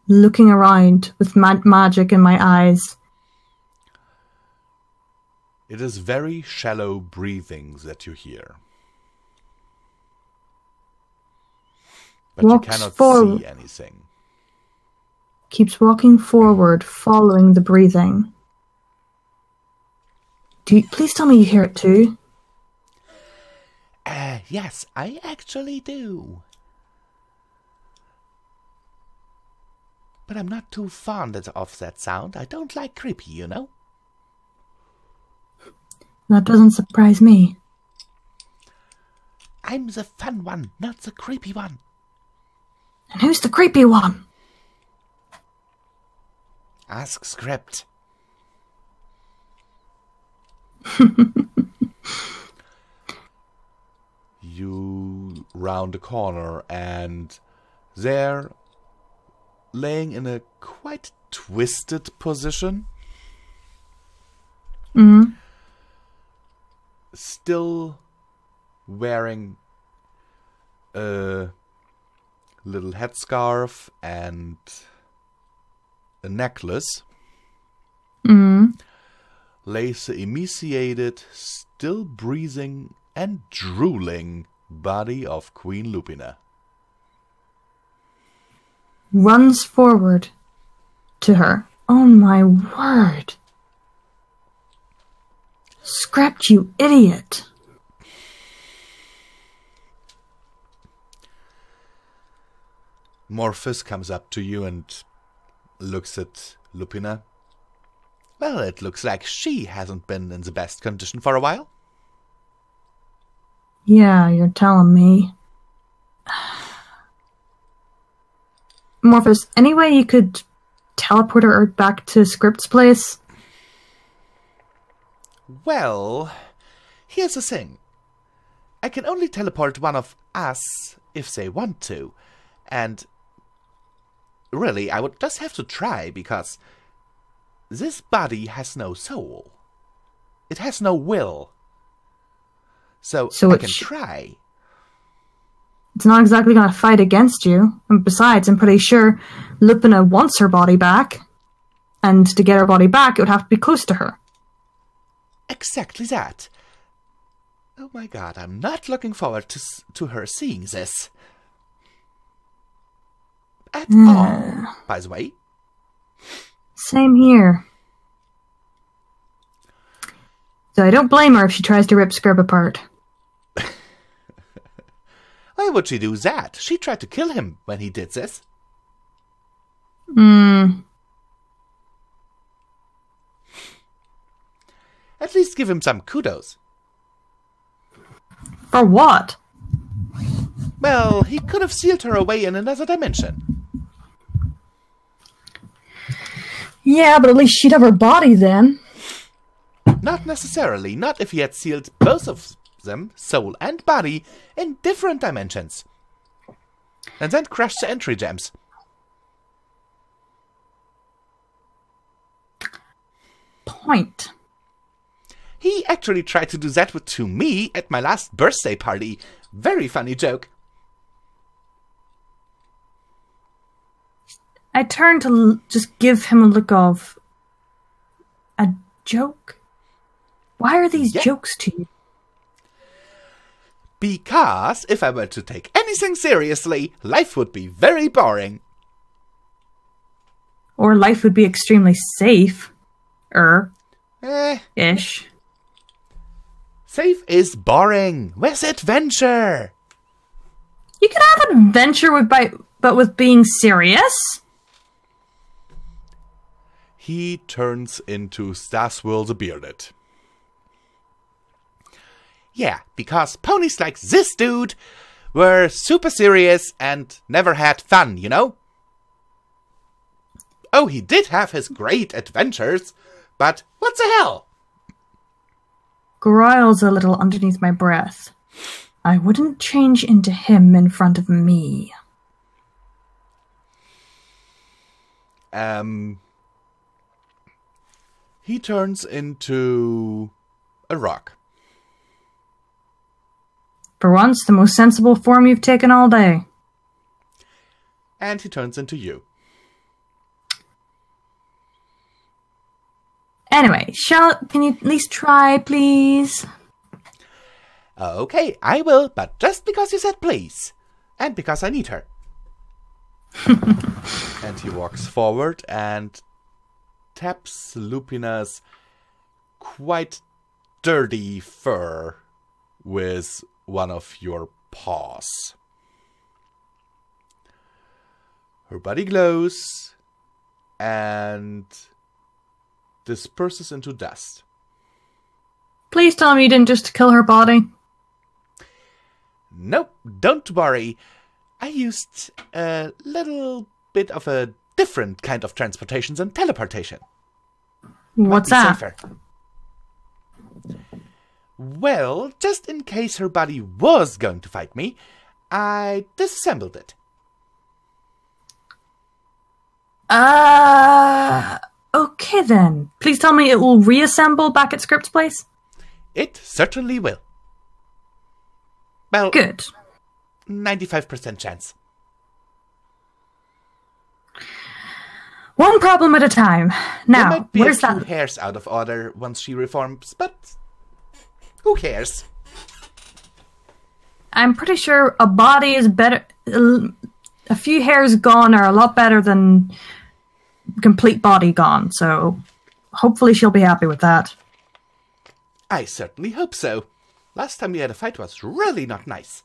Looking around with magic in my eyes. It is very shallow breathing that you hear. But Walks you cannot forward. see anything. keeps walking forward, following the breathing. Please tell me you hear it too. Yes, I actually do. But I'm not too fond of that sound. I don't like creepy, you know? That doesn't surprise me. I'm the fun one, not the creepy one. And who's the creepy one? Ask Script. You round the corner, and there, laying in a quite twisted position, still wearing a little headscarf and a necklace, lays the emaciated, still breathing and drooling body of Queen Lupina. Runs forward to her. Oh my word. Scrapped, you idiot. Morphus comes up to you and looks at Lupina. Well, it looks like she hasn't been in the best condition for a while. Yeah, you're telling me. Morphus, any way you could teleport her back to Script's place? Well, here's the thing. I can only teleport one of us if they want to. And really, I would just have to try, because this body has no soul. It has no will. So I can try. It's not exactly going to fight against you. And besides, I'm pretty sure Lupina wants her body back. And to get her body back, it would have to be close to her. Exactly that. Oh my god, I'm not looking forward to her seeing this. At all, by the way. Same here. So I don't blame her if she tries to rip Scrib apart. Why would she do that? She tried to kill him when he did this. At least give him some kudos. For what? Well, he could have sealed her away in another dimension. Yeah, but at least she'd have her body then. Not necessarily. Not if he had sealed both of them, soul and body, in different dimensions. And then crashed the entry gems. Point. He actually tried to do that to me at my last birthday party. Very funny joke. I turned to just give him a look of... a joke? Why are these jokes to you? Because if I were to take anything seriously, life would be very boring. Or life would be extremely safe. Ish. Safe is boring. Where's adventure? You can have adventure but with being serious. He turns into Staswirl the Bearded. Yeah, because ponies like this dude were super serious and never had fun, you know? Oh, he did have his great adventures, but what the hell? Growls a little underneath my breath. I wouldn't change into him in front of me. He turns into a rock. For once, the most sensible form you've taken all day. And he turns into you. Anyway, can you at least try, please? Okay, I will, but just because you said please. And because I need her. And he walks forward and taps Lupina's quite dirty fur with one of your paws. Her body glows and disperses into dust. Please tell me you didn't just kill her body. Nope, don't worry. I used a little bit of a different kind of transportation than teleportation. What's Might be that? safer. Well, just in case her body was going to fight me, I disassembled it. Okay then. Please tell me it will reassemble back at Script's place? It certainly will. Well, Good. 95% chance. One problem at a time. There Now, might be where's a few that? hairs out of order once she reforms, but who cares? I'm pretty sure a body is better. A few hairs gone are a lot better than complete body gone, so hopefully she'll be happy with that. I certainly hope so. Last time we had a fight was really not nice.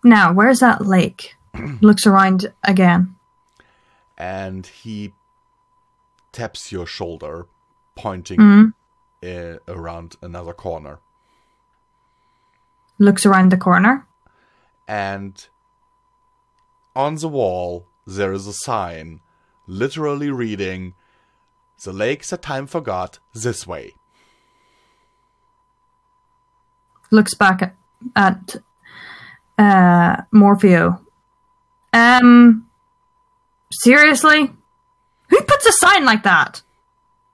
Now, where's that lake? Looks around again. And he taps your shoulder, pointing around another corner. Looks around the corner. And on the wall, there is a sign, literally reading, "The lakes that time forgot, this way." Looks back at Morpheo. Seriously? Who puts a sign like that?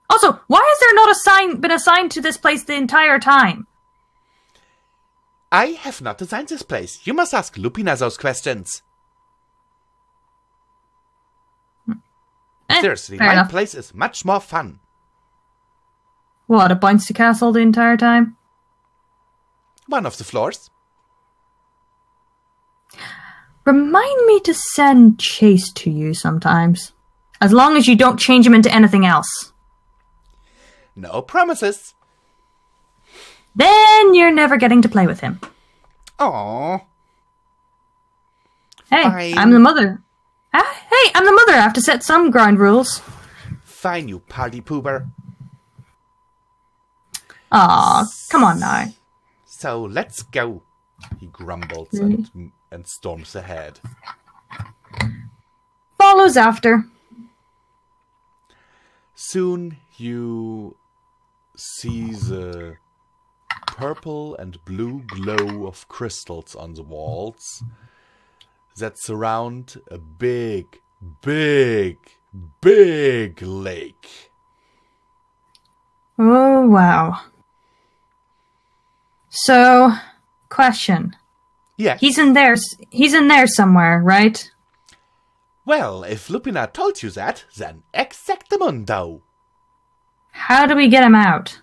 Also, why has there not been assigned to this place the entire time? I have not designed this place. You must ask Lupina those questions. Seriously, fair my enough. place is much more fun. What, a bouncy castle the entire time? One of the floors. Remind me to send Chase to you sometimes. As long as you don't change him into anything else. No promises. Then you're never getting to play with him. Aww. Hey, Fine. I'm the mother. Hey, I'm the mother. I have to set some ground rules. Fine, you party pooper. Aw, come on now. So let's go. He grumbles Mm-hmm. and storms ahead. Follows after. Soon you see the purple and blue glow of crystals on the walls that surround a big, big, big lake. Oh, wow. So, question. Yes. He's in there somewhere, right? Well, if Lupina told you that, then exactamundo. How do we get him out?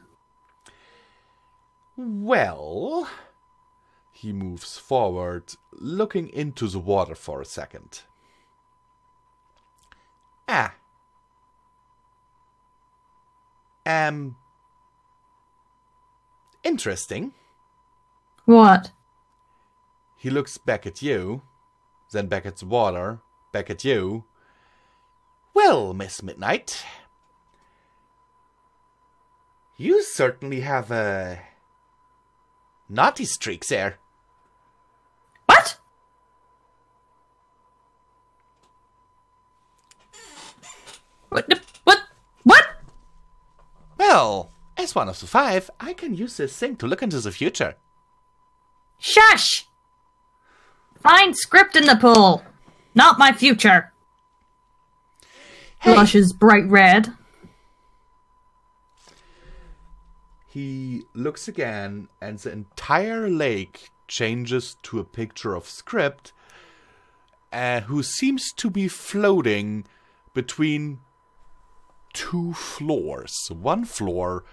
Well, He moves forward, looking into the water for a second. Interesting. What? He looks back at you, then back at the water, back at you. Well, Miss Midnight, you certainly have a naughty streak there. What? What? Well, as one of the five, I can use this thing to look into the future. Shush! Find script in the pool. Not my future. Hey. Blushes bright red. He looks again, and the entire lake changes to a picture of Script, who seems to be floating between two floors. One floor,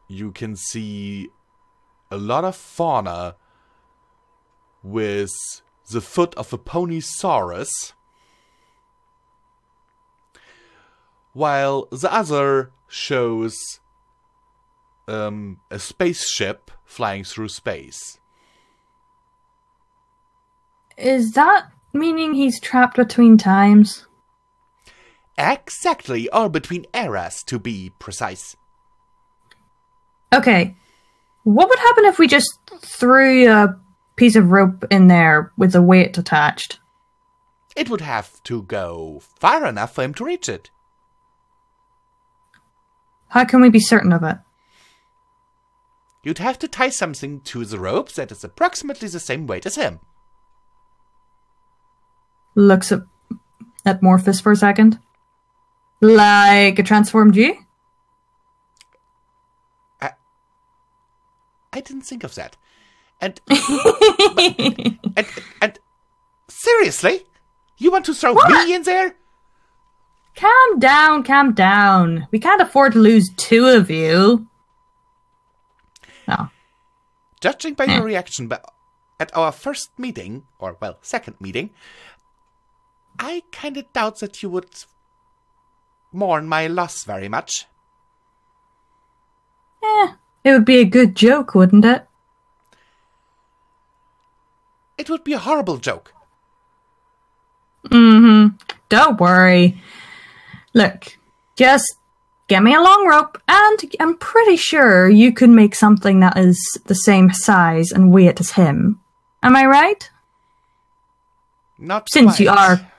you can see a lot of fauna with the foot of a Ponysaurus, while the other shows a spaceship flying through space. Is that meaning he's trapped between times? Exactly, or between eras, to be precise. Okay. What would happen if we just threw a piece of rope in there with a weight attached? It would have to go far enough for him to reach it. How can we be certain of it? You'd have to tie something to the rope that is approximately the same weight as him. Looks at Morphus for a second. Like a transformed you? I didn't think of that. And and seriously? You want to throw me in there? Calm down, calm down. We can't afford to lose two of you. No. Judging by your reaction at our first meeting, or, well, second meeting, I kinda doubt that you would mourn my loss very much. It would be a good joke, wouldn't it? It would be a horrible joke. Don't worry. Look, just get me a long rope, and I'm pretty sure you could make something that is the same size and weight as him. Am I right? Not Since you quite. are.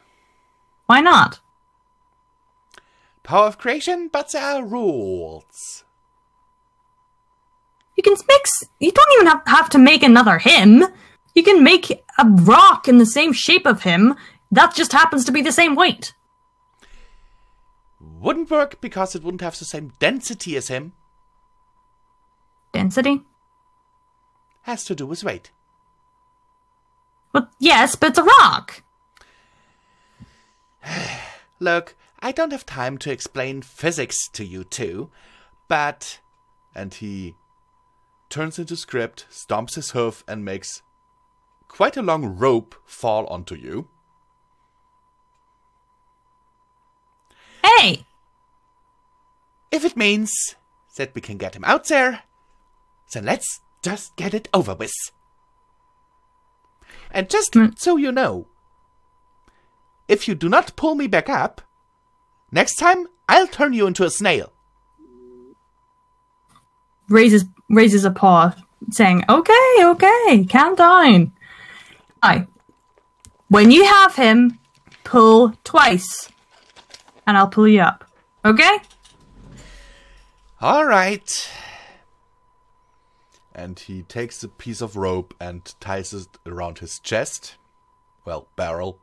Why not? Power of creation, but there are rules. You can mix. You don't even have to make another him. You can make a rock in the same shape of him that just happens to be the same weight. Wouldn't work because it wouldn't have the same density as him. Density? Has to do with weight. Well, yes, but it's a rock. Look, I don't have time to explain physics to you two, but... And he turns into script, stomps his hoof, and makes quite a long rope fall onto you. Hey! If it means that we can get him out there, then let's just get it over with. And just so you know, if you do not pull me back up, next time I'll turn you into a snail. Raises a paw, saying, okay, calm down. Aye. When you have him, pull twice, and I'll pull you up. Okay? All right. And he takes a piece of rope and ties it around his chest. Well, barrel.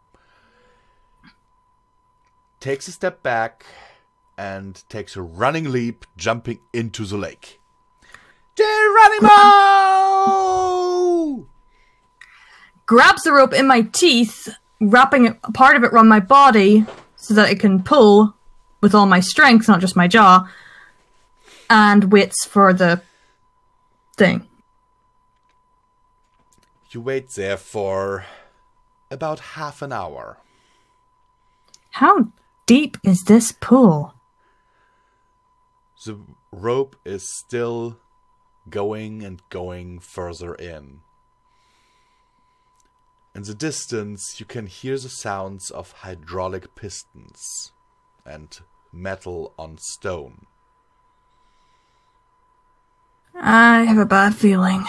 Takes a step back and takes a running leap, jumping into the lake. Geronimo! Grabs the rope in my teeth, wrapping a part of it around my body so that it can pull with all my strength, not just my jaw, and waits for the thing. You wait there for about half an hour. How deep is this pool? The rope is still going and going further in. In the distance, you can hear the sounds of hydraulic pistons and metal on stone. I have a bad feeling.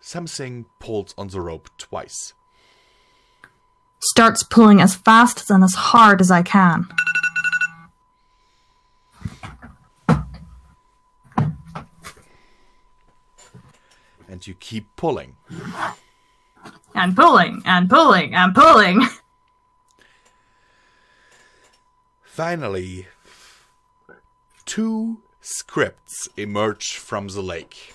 Something pulls on the rope twice. Starts pulling as fast and as hard as I can. And you keep pulling. And pulling, and pulling, and pulling. Finally, two scripts emerge from the lake.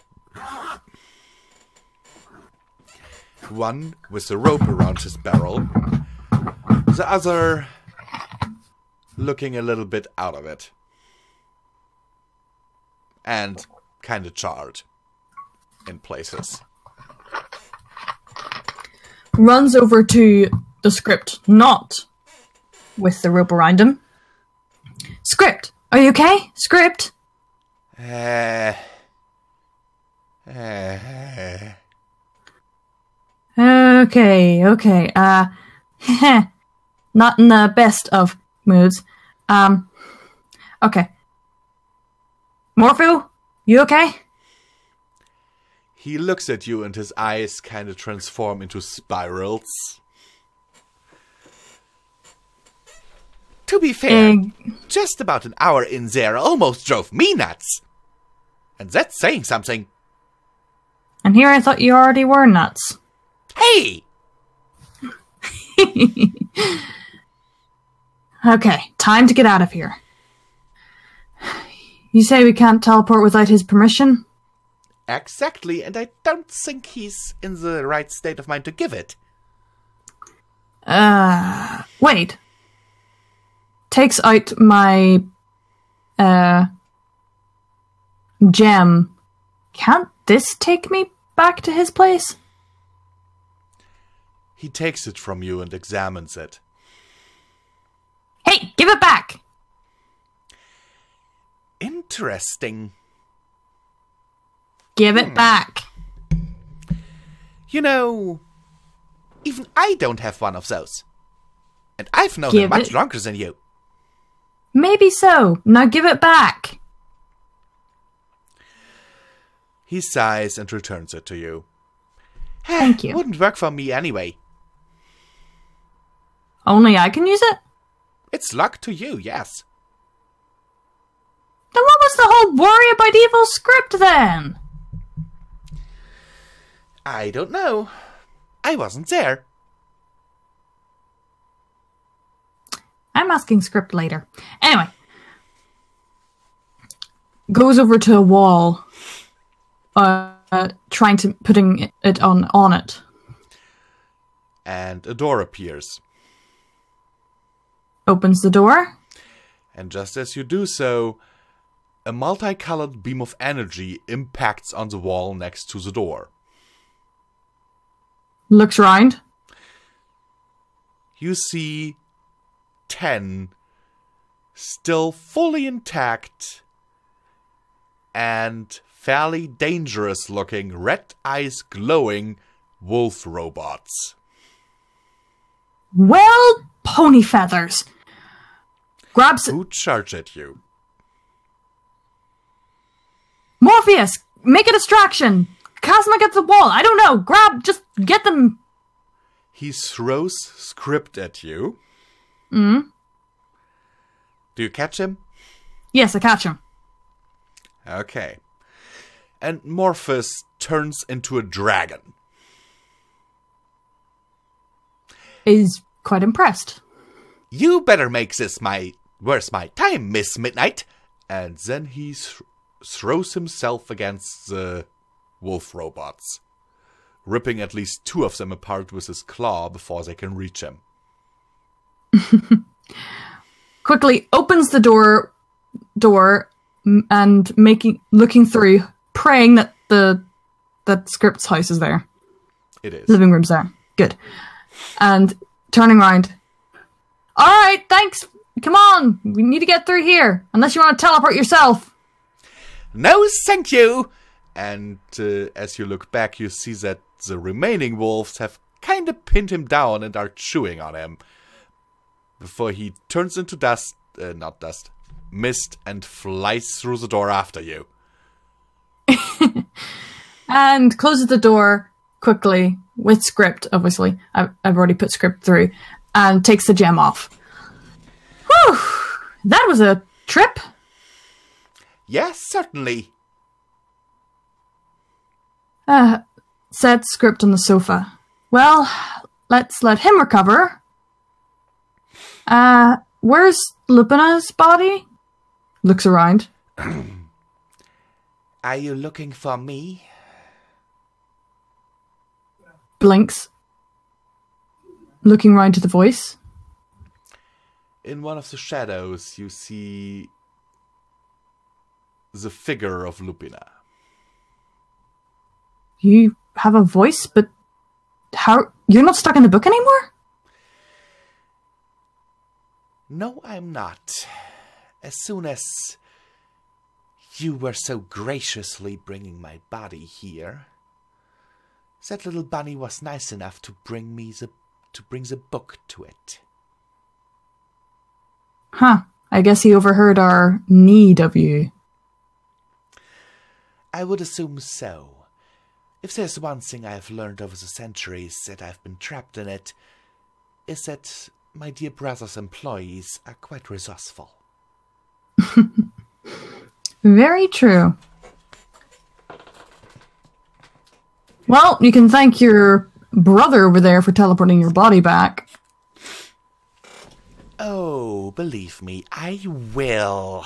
One with a rope around his barrel, the other looking a little bit out of it. And kind of charred in places. Runs over to the Script, not with the rope around him. Script, are you okay? Script? Okay. Not in the best of moods. Okay. Morpho, you okay? He looks at you and his eyes kind of transform into spirals. To be fair, just about an hour in there almost drove me nuts. And that's saying something. And here I thought you already were nuts. Hey! Okay, time to get out of here. You say we can't teleport without his permission? Exactly, and I don't think he's in the right state of mind to give it. Wait. Takes out my, gem. Can't this take me back to his place? He takes it from you and examines it. Hey, give it back! Interesting. Give it back. You know, even I don't have one of those. And I've known him much longer than you. Maybe so. Now give it back. He sighs and returns it to you. Thank you. Wouldn't work for me anyway. Only I can use it? It's luck to you, yes. Then what was the whole worry about evil Script then? I don't know. I wasn't there. I'm asking Script later. Anyway. Goes over to a wall. Trying to putting it on it. And a door appears. Opens the door. And just as you do so, a multicolored beam of energy impacts on the wall next to the door. Looks round. You see 10 still fully intact and fairly dangerous looking, red eyes glowing wolf robots. Well, pony feathers. Grabs Who charge at you? Morpheus, make a distraction. Cast them against the wall. I don't know. Just get them. He throws Script at you. Hmm? Do you catch him? Yes, I catch him. Okay. And Morpheus turns into a dragon. Is quite impressed. You better make this worth my time, Miss Midnight. And then he throws himself against the wolf robots, ripping at least 2 of them apart with his claw before they can reach him. Quickly opens the door and looking through, praying that that Script's house is there. It is. Living room's there. Good. And turning around. Alright, thanks. Come on. We need to get through here. Unless you want to teleport yourself. No, thank you. And as you look back, you see that the remaining wolves have kind of pinned him down and are chewing on him. Before he turns into mist, and flies through the door after you. And closes the door quickly with Script, obviously. I've already put Script through. And takes the gem off. Whew! That was a trip. Yes, certainly. Said Script on the sofa. Well, let's let him recover. Where's Lupina's body? Looks around. Are you looking for me? Blinks. Looking round to the voice. In one of the shadows, you see the figure of Lupina. You have a voice, but how? You're not stuck in the book anymore? No, I'm not. As soon as you were so graciously bringing my body here, that little bunny was nice enough to bring the book to it. Huh. I guess he overheard our need of you. I would assume so. If there's one thing I've learned over the centuries that I've been trapped in it, is that my dear brother's employees are quite resourceful. Very true. Well, you can thank your brother over there for teleporting your body back. Oh, believe me, I will.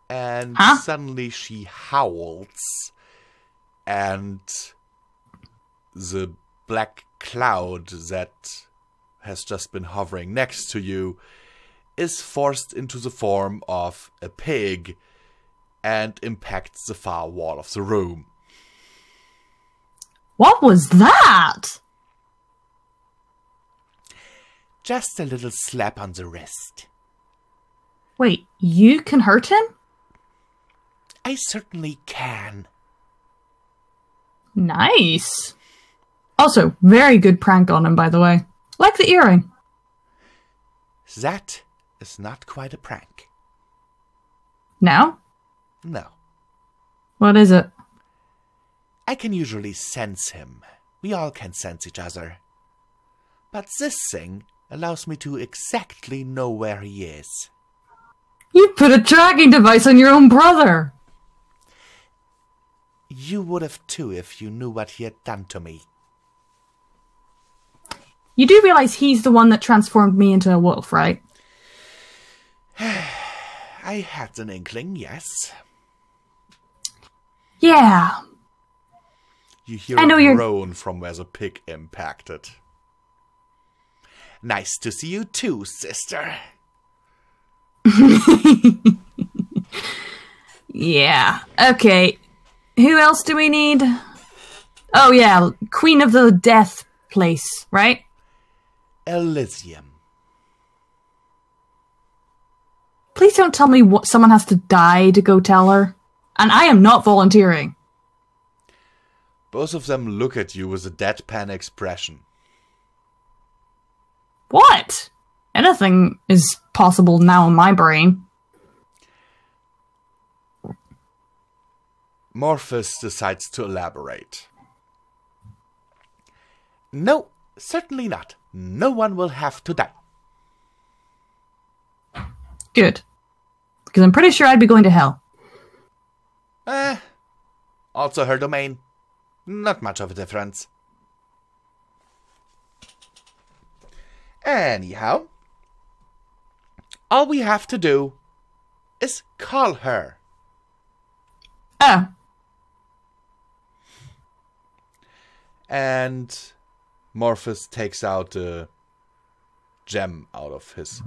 And Huh? suddenly she howls, and the black cloud that has just been hovering next to you is forced into the form of a pig and impacts the far wall of the room. What was that? Just a little slap on the wrist. Wait, you can hurt him? I certainly can. Nice. Also, very good prank on him, by the way. Like the earring. That is not quite a prank. Now? No. What is it? I can usually sense him. We all can sense each other. But this thing allows me to exactly know where he is. You put a tracking device on your own brother! You would have too if you knew what he had done to me. You do realize he's the one that transformed me into a wolf, right? I had an inkling, yes. Yeah. You hear I know a you're- groan from where the pig impacted. Nice to see you too, sister. Yeah. Okay. Who else do we need? Oh yeah, Queen of the Death place, right? Elysium. Please don't tell me what someone has to die to go tell her. And I am not volunteering. Both of them look at you with a deadpan expression. What? Anything is possible now in my brain. Morphus decides to elaborate. No, certainly not. No one will have to die. Good. Because I'm pretty sure I'd be going to hell. Also her domain. Not much of a difference. Anyhow, all we have to do is call her. Oh. And Morphus takes out a gem out of his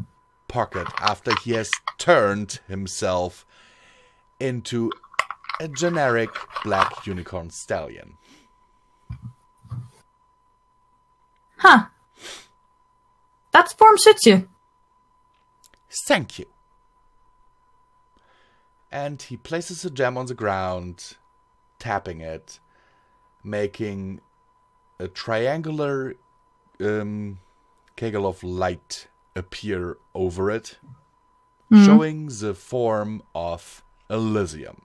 pocket after he has turned himself into a generic black unicorn stallion. Huh. That form suits you. Thank you. And he places the gem on the ground, tapping it, making a triangular kegel of light appear over it, showing the form of Elysium.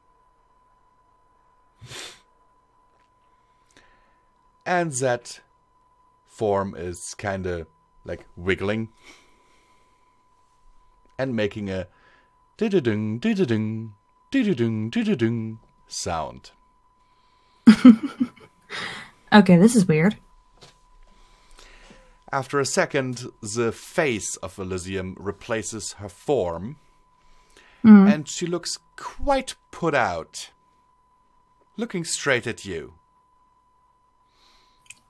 And that form is kind of like wiggling and making a dee-da-dung, dee-da-dung, dee-da-dung, dee-da-dung sound. Okay, this is weird. After a second, the face of Elysium replaces her form, and she looks quite put out, looking straight at you.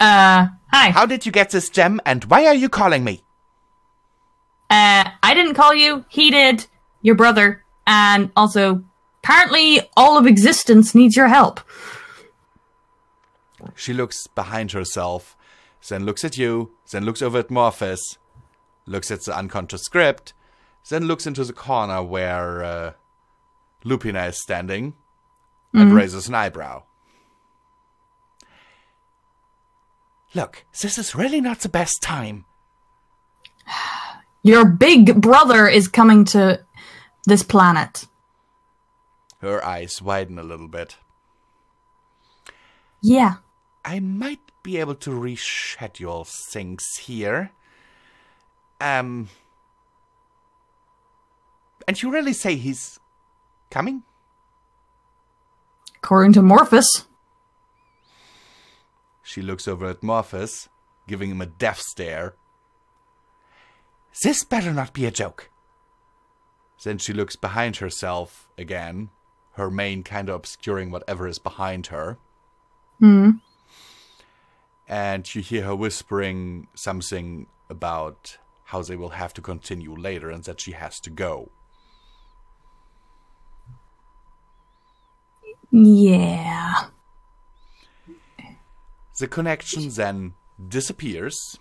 Hi. How did you get this gem and why are you calling me? I didn't call you. He did. Your brother. And also, apparently all of existence needs your help. She looks behind herself, then looks at you, then looks over at Morphus, looks at the unconscious script, then looks into the corner where Lupina is standing, and raises an eyebrow. Look, this is really not the best time. Your big brother is coming to this planet. Her eyes widen a little bit. Yeah. I might be able to reschedule things here. And you really say he's coming? According to Morphus. She looks over at Morphus, giving him a death stare. This better not be a joke. Then she looks behind herself again, her mane kind of obscuring whatever is behind her. And you hear her whispering something about how they will have to continue later and that she has to go. Yeah. The connection then disappears.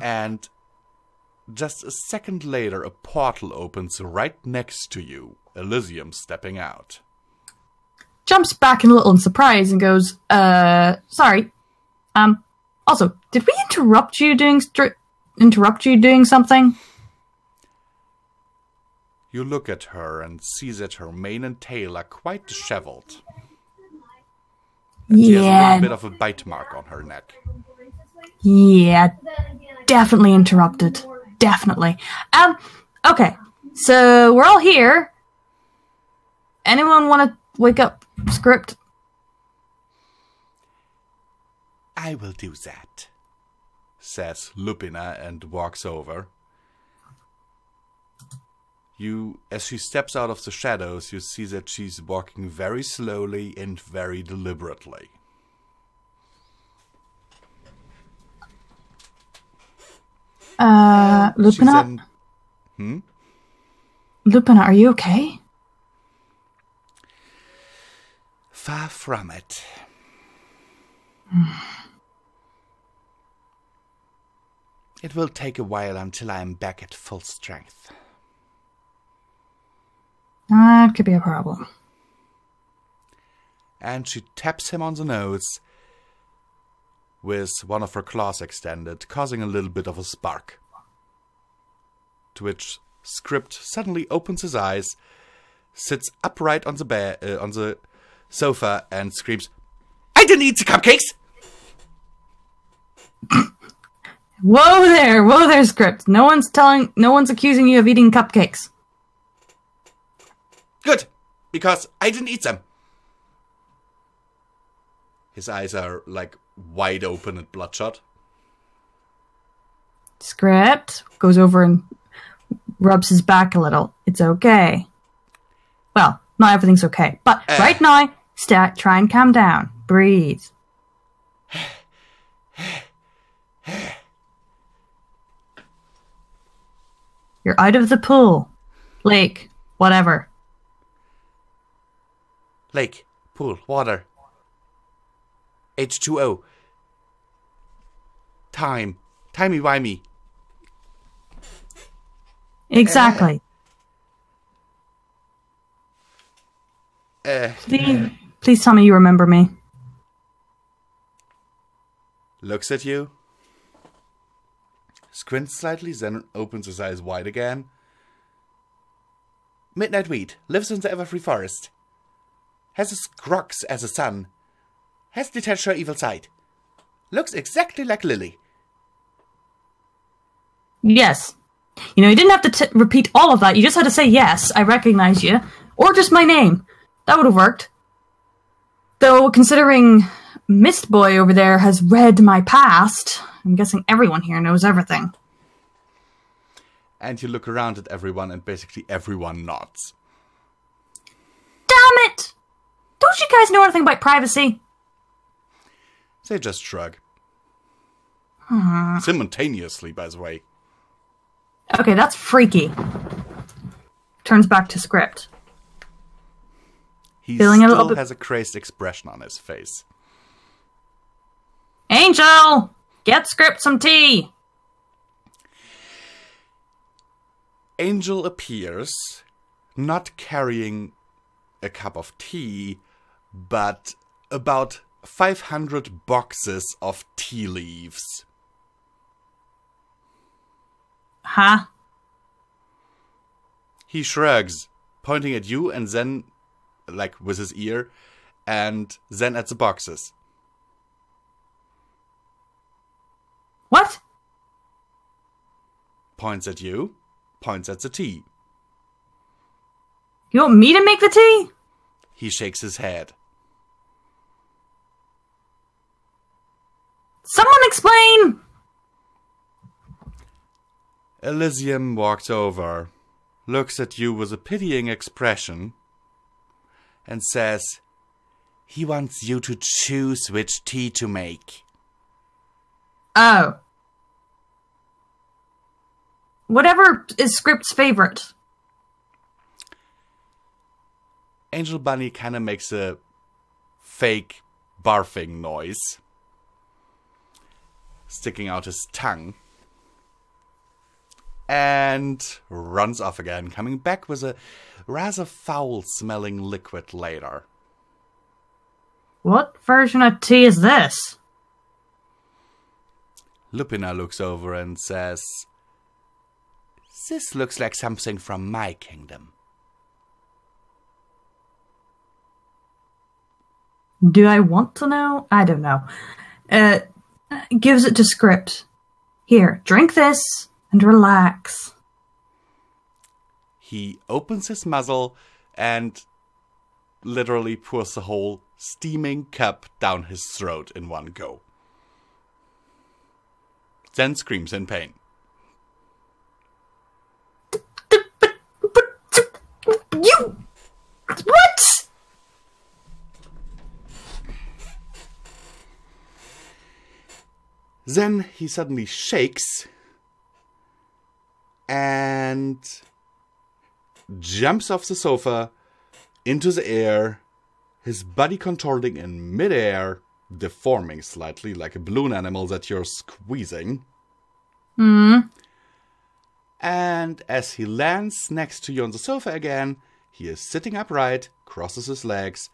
And just a second later, a portal opens right next to you, Elysium stepping out. Jumps back in a little in surprise and goes, sorry. Also, did we interrupt you doing something? You look at her and see that her mane and tail are quite disheveled. And she has a little bit of a bite mark on her neck. Yeah, definitely interrupted. Definitely. Okay, so we're all here. Anyone want to wake up Script? I will do that, says Lupina and walks over. As she steps out of the shadows, you see that she's walking very slowly and very deliberately. Lupina? Lupina, are you okay? Far from it. It will take a while until I am back at full strength. That could be a problem. And she taps him on the nose with one of her claws extended, causing a little bit of a spark. To which Script suddenly opens his eyes, sits upright on the sofa, and screams, I didn't eat the cupcakes! Whoa there, Script. No one's accusing you of eating cupcakes. Good, because I didn't eat them. His eyes are, like, wide open and bloodshot. Script goes over and rubs his back a little. It's okay. Well, not everything's okay. But right now, try and calm down. Breathe. You're out of the pool. Lake. Whatever. Lake. Pool. Water. H2O. Time. Timey-wimey. Exactly. Please tell me you remember me. Looks at you. Squints slightly, then opens his eyes wide again. Midnight Weed. Lives in the Everfree Forest. Has a scrox as a son. Has detached her evil side. Looks exactly like Lily. Yes. You know, you didn't have to repeat all of that. You just had to say, yes, I recognize you. Or just my name. That would have worked. Though, considering Mist Boy over there has read my past, I'm guessing everyone here knows everything. And you look around at everyone, and basically everyone nods. Damn it! Don't you guys know anything about privacy? They just shrug. Simultaneously, by the way. Okay, that's freaky. Turns back to Script. He Feeling a little still bit- has a crazed expression on his face. Angel! Get Script some tea! Angel appears, not carrying a cup of tea, but about 500 boxes of tea leaves. Huh? He shrugs, pointing at you and then, like with his ear, and then at the boxes. What? Points at you, points at the tea. You want me to make the tea? He shakes his head. Someone explain! Elysium walks over, looks at you with a pitying expression, and says, He wants you to choose which tea to make. Oh. Whatever is Script's favorite. Angel Bunny kind of makes a fake barfing noise, sticking out his tongue, and runs off again, coming back with a rather foul-smelling liquid later. What version of tea is this? Lupina looks over and says, This looks like something from my kingdom. Do I want to know? I don't know. Gives it to Script. Here, drink this and relax. He opens his muzzle and literally pours the whole steaming cup down his throat in one go. Then screams in pain. You... What? Then he suddenly shakes and jumps off the sofa into the air, his body contorting in midair, deforming slightly like a balloon animal that you're squeezing. And as he lands next to you on the sofa again, he is sitting upright, crosses his legs,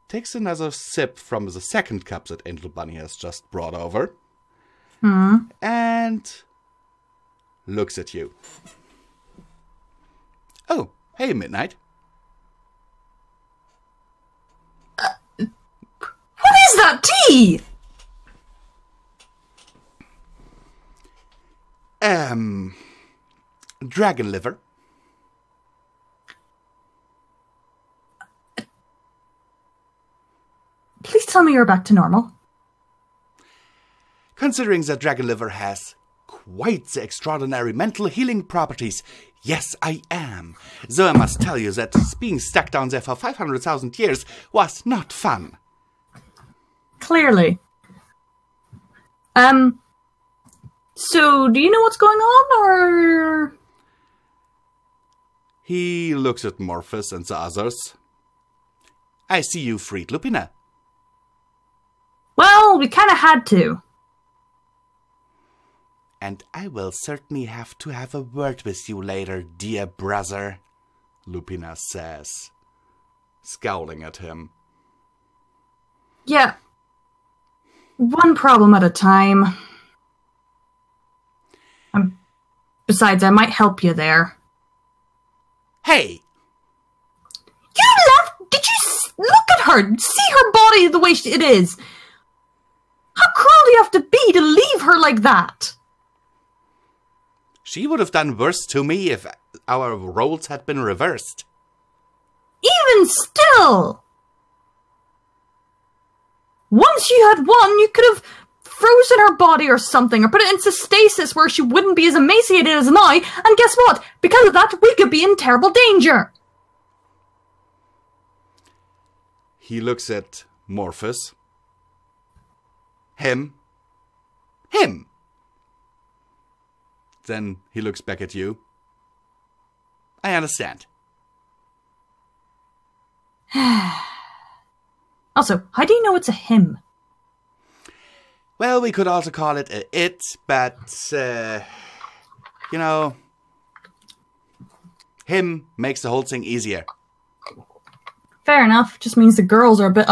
takes another sip from the second cup that Angel Bunny has just brought over, and looks at you. Oh, hey, Midnight. What is that tea? Dragon liver. Please tell me you're back to normal. Considering that dragon liver has quite the extraordinary mental healing properties, yes, I am. Though I must tell you that being stuck down there for 500,000 years was not fun. Clearly. So, do you know what's going on, or...? He looks at Morphus and the others. I see you freed Lupina. Well, we kinda had to. And I will certainly have to have a word with you later, dear brother, Lupina says, scowling at him. Yeah. One problem at a time. Besides, I might help you there. Hey! You left? Did you look at her? See her body the way it is? How cruel do you have to be to leave her like that? She would have done worse to me if our roles had been reversed. Even still! Once you had won, you could have frozen her body or something, or put it into stasis where she wouldn't be as emaciated as now, and guess what? Because of that, we could be in terrible danger! He looks at Morphus. Him. Then he looks back at you. I understand. Also, how do you know it's a him? Well, we could also call it a it, but, you know, him makes the whole thing easier. Fair enough. Just means the girls are a bit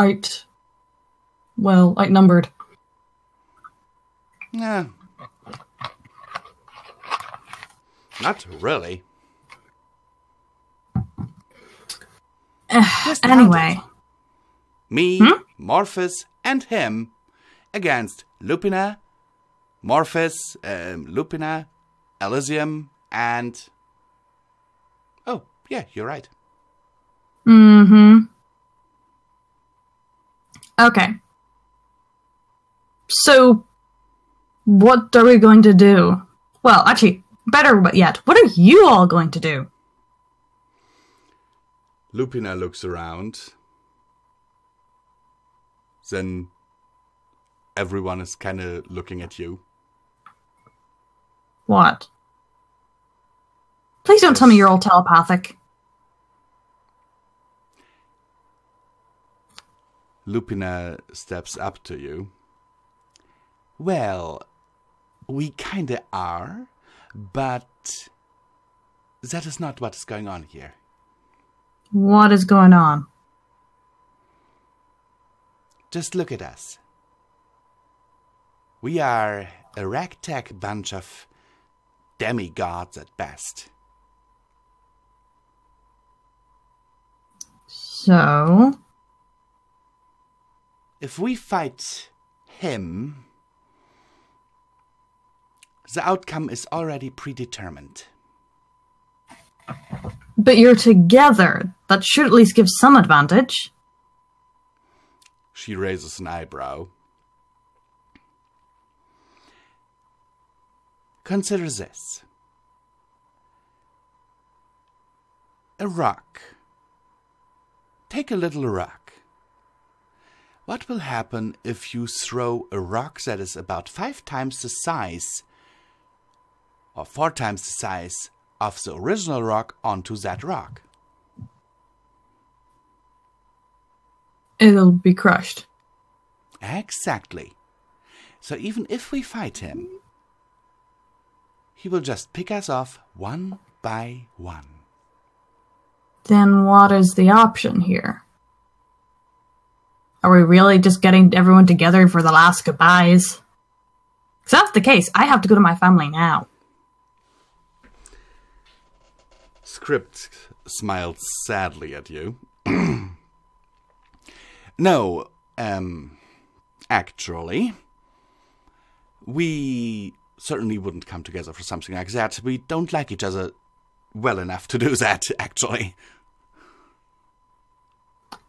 outnumbered. Yeah. Not really. Just Anyway. count it. Me, Morphus, and him against Lupina, Morphus, Lupina, Elysium, and... Oh, yeah, you're right. Okay. So, what are we going to do? Well, actually, better yet, what are you all going to do? Lupina looks around. Then everyone is kind of looking at you. What? Please don't tell me you're all telepathic. Lupina steps up to you. Well, we kinda are, but that is not what is going on here. What is going on? Just look at us. We are a ragtag bunch of demigods at best. So? If we fight him, the outcome is already predetermined. But you're together. That should at least give some advantage. She raises an eyebrow. Consider this. A rock. Take a little rock. What will happen if you throw a rock that is about 5 times the size, or 4 times the size, of the original rock onto that rock? It'll be crushed. Exactly. So even if we fight him, he will just pick us off one by one. Then what is the option here? Are we really just getting everyone together for the last goodbyes? If that's the case, I have to go to my family now. Script smiled sadly at you. No, actually, we certainly wouldn't come together for something like that. We don't like each other well enough to do that, actually.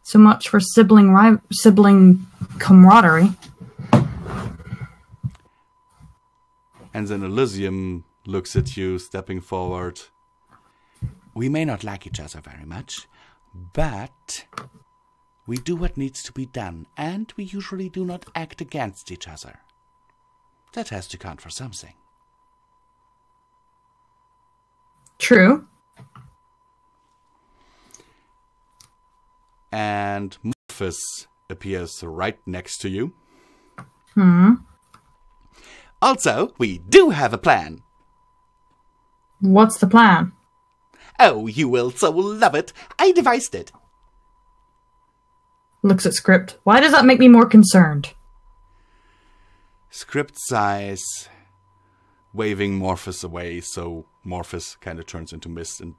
So much for sibling camaraderie. And then Elysium looks at you, stepping forward. We may not like each other very much, but we do what needs to be done, and we usually do not act against each other. That has to count for something. True. And Morphus appears right next to you. Also, we do have a plan. What's the plan? Oh, you will so love it. I devised it. Looks at Script. Why does that make me more concerned? Script sighs, waving Morphus away, so Morphus kind of turns into mist and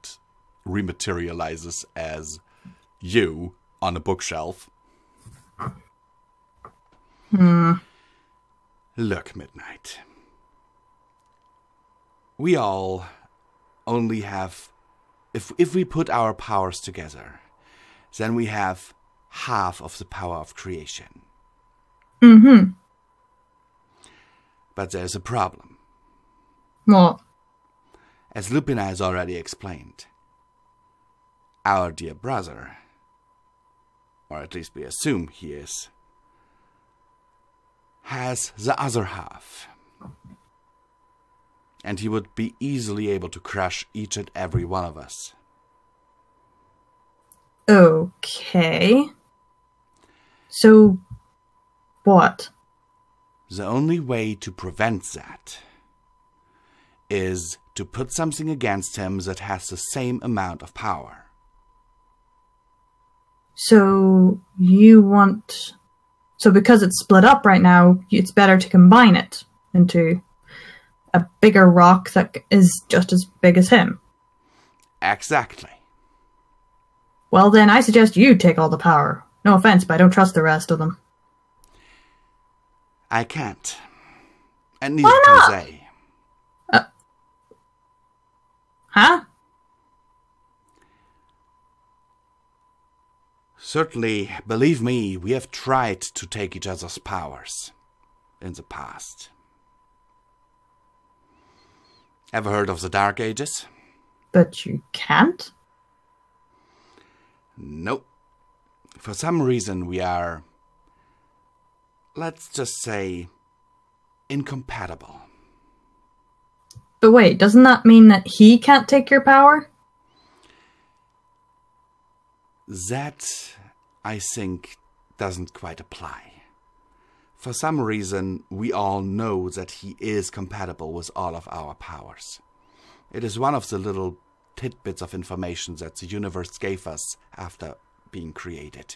rematerializes as you on a bookshelf. Look, Midnight. We all only have... If we put our powers together, then we have half of the power of creation. But there's a problem. What? As Lupina has already explained, our dear brother, or at least we assume he is, has the other half. And he would be easily able to crush each and every one of us. Okay. So, what? The only way to prevent that is to put something against him that has the same amount of power. So, you want... So because it's split up right now, it's better to combine it into a bigger rock that is just as big as him. Exactly. Well then, I suggest you take all the power. No offense, but I don't trust the rest of them. I can't. And neither Why can not? they. Huh? Certainly, believe me, we have tried to take each other's powers in the past. Ever heard of the Dark Ages? But you can't? Nope. For some reason we are, let's just say, incompatible. But wait, doesn't that mean that he can't take your power? That, I think, doesn't quite apply. For some reason, we all know that he is compatible with all of our powers. It is one of the little tidbits of information that the universe gave us after being created.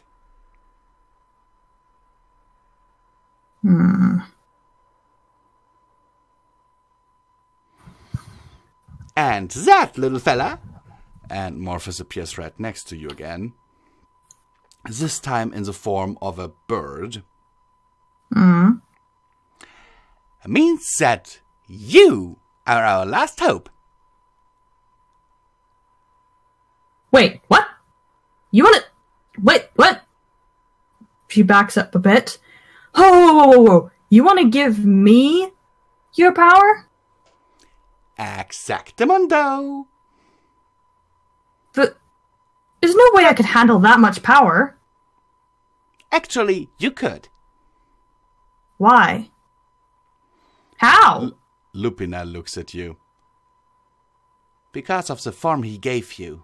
And that, little fella, and Morpheus appears right next to you again, this time in the form of a bird, means that you are our last hope. Wait, what? You wanna... Wait, what? She backs up a bit. Whoa. You wanna give me your power? Exactamundo. But there's no way I could handle that much power. Actually, you could. Why? How? Lupina looks at you. Because of the form he gave you.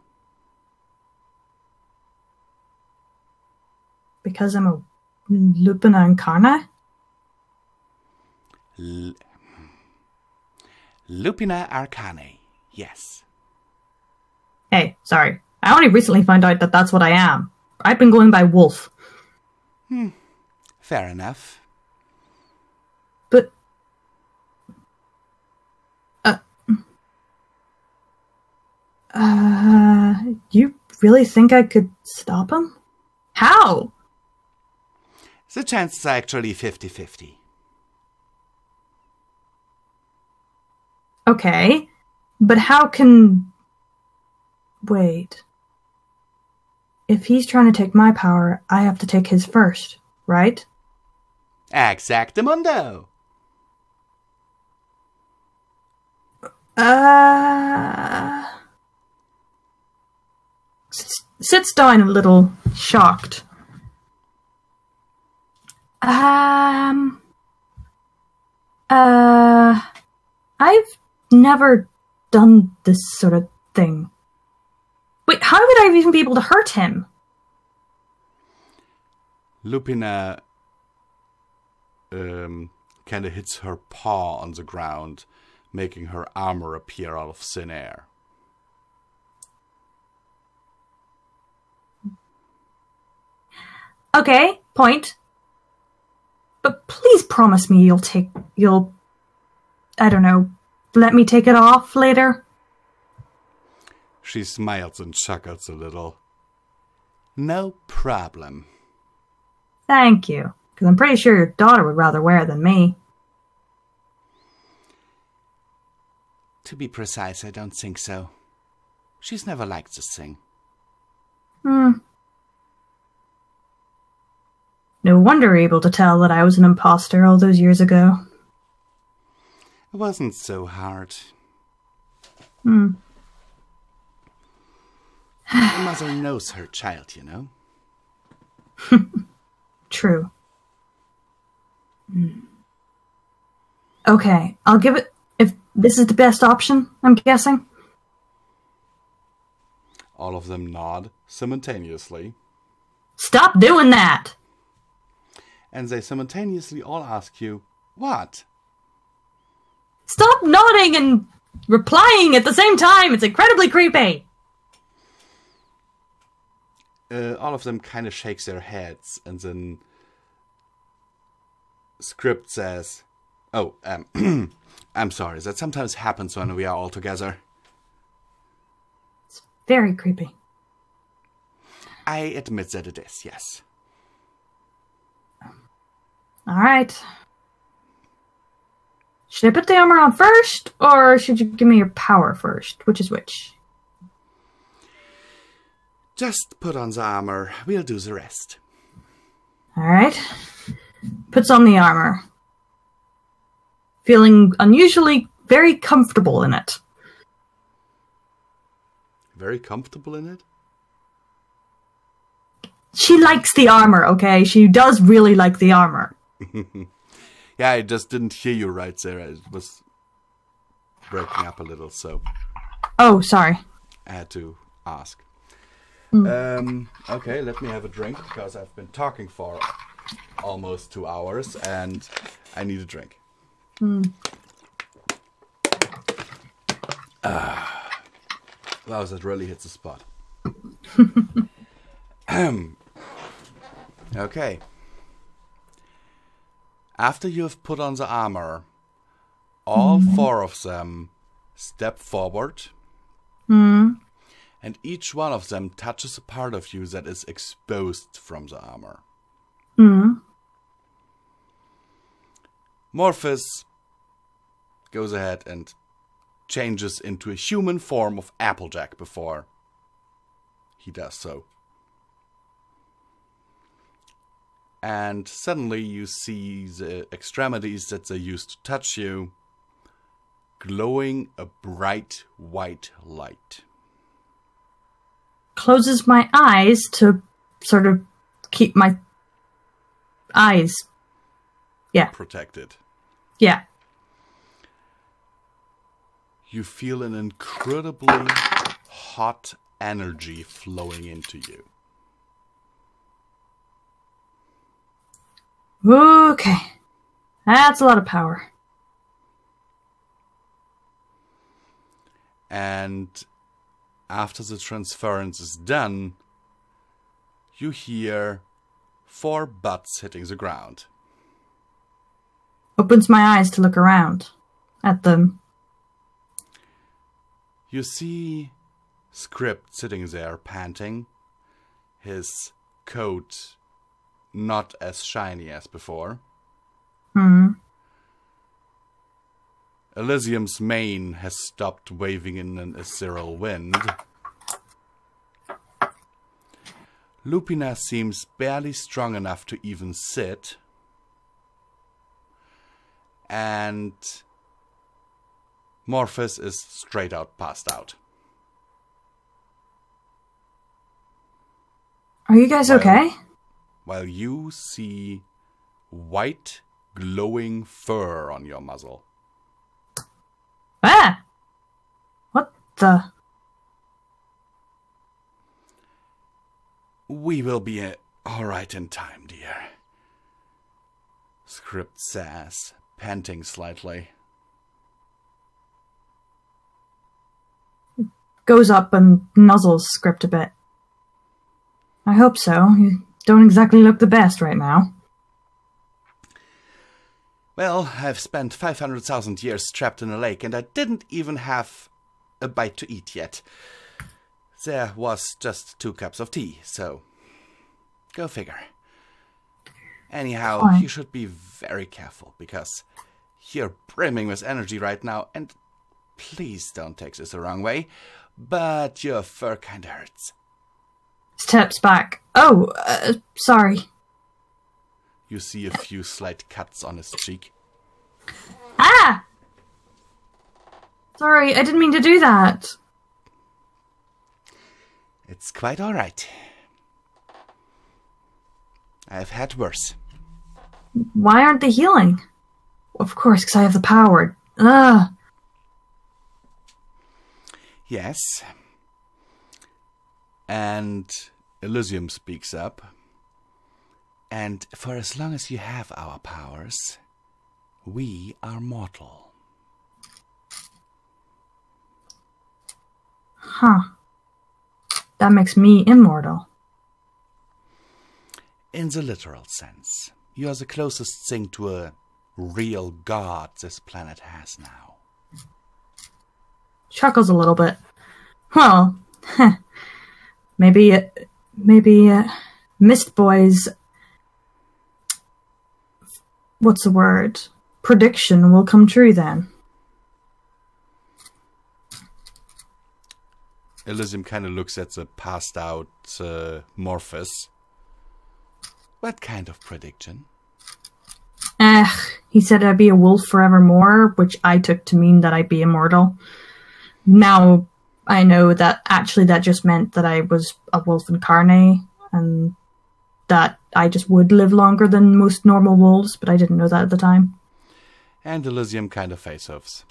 Because I'm a Lupina Incarna? Lupina Arcane, yes. Hey, sorry. I only recently found out that that's what I am. I've been going by Wolf. Fair enough. But... you really think I could stop him? How? The chances are actually 50-50. Okay, but how can... Wait. If he's trying to take my power, I have to take his first, right? Exactamundo. Sits down a little shocked. I've never done this sort of thing. Wait, how would I even be able to hurt him? Lupina kind of hits her paw on the ground, making her armor appear out of thin air. Okay, point. But please promise me you'll, I don't know, let me take it off later? She smiles and chuckles a little. No problem. Thank you, because I'm pretty sure your daughter would rather wear it than me. To be precise, I don't think so. She's never liked this thing. No wonder you're able to tell that I was an imposter all those years ago. It wasn't so hard. Hmm. The mother knows her child, you know. True. Okay, I'll give it... If this is the best option, I'm guessing? All of them nod simultaneously. Stop doing that! And they simultaneously all ask you, what? Stop nodding and replying at the same time! It's incredibly creepy! All of them kind of shakes their heads, and then Script says, oh, I'm sorry, that sometimes happens when we are all together. It's very creepy. I admit that it is, yes. Alright. Should I put the armor on first, or should you give me your power first? Which is which? Just put on the armor, we'll do the rest. Alright. Puts on the armor. Feeling unusually very comfortable in it. Very comfortable in it? She likes the armor, okay? She does really like the armor. Yeah, I just didn't hear you right there. It was breaking up a little, so Oh, sorry. I had to ask. Okay, let me have a drink, because I've been talking for almost 2 hours, and I need a drink. Wow, that really hits the spot. Okay. After you have put on the armor, all 4 of them step forward, and each one of them touches a part of you that is exposed from the armor. Morphus goes ahead and changes into a human form of Applejack before he does so. And suddenly you see the extremities that they used to touch you glowing a bright white light. Closes my eyes to sort of keep my eyes. Yeah. Protected. Yeah. You feel an incredibly hot energy flowing into you. Okay. That's a lot of power. And after the transference is done, you hear 4 butts hitting the ground. Opens my eyes to look around at them. You see Script sitting there panting, his coat not as shiny as before. Elysium's mane has stopped waving in an ethereal wind. Lupina seems barely strong enough to even sit. And Morphus is straight out passed out. Are you guys okay? While you see white, glowing fur on your muzzle. Ah! What the? We will be alright in time, dear. Script says, panting slightly. Goes up and nuzzles Script a bit. I hope so. You don't exactly look the best right now. Well, I've spent 500,000 years trapped in a lake, and I didn't even have a bite to eat yet. There was just 2 cups of tea, so go figure. Anyhow, Fine. You should be very careful, because you're brimming with energy right now, and please don't take this the wrong way, but your fur kinda hurts. Steps back. Oh, sorry. You see a few slight cuts on his cheek. Ah! Sorry, I didn't mean to do that. It's quite alright. I've had worse. Why aren't they healing? Of course, because I have the power. Ugh. Yes. And Elysium speaks up. And for as long as you have our powers, we are mortal. Huh. That makes me immortal. In the literal sense, you are the closest thing to a real god this planet has now. Chuckles a little bit. Well, maybe Mist Boy's, what's the word? Prediction will come true then. Elysium kind of looks at the passed out Morphus. What kind of prediction? He said I'd be a wolf forevermore, which I took to mean that I'd be immortal. Now I know that actually that just meant that I was a wolf incarnate, and that I just would live longer than most normal wolves, but I didn't know that at the time. And Elysium kind of face-offs.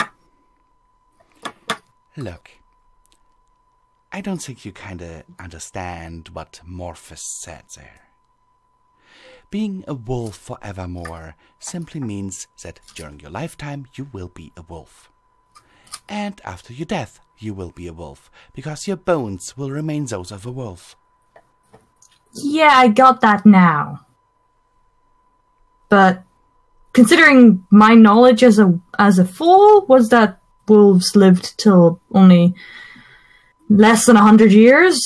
Look, I don't think you kinda understand what Morphus said there. Being a wolf forevermore simply means that during your lifetime you will be a wolf. And after your death you will be a wolf, because your bones will remain those of a wolf. Yeah, I got that now. But considering my knowledge as a fool was that wolves lived till only less than 100 years,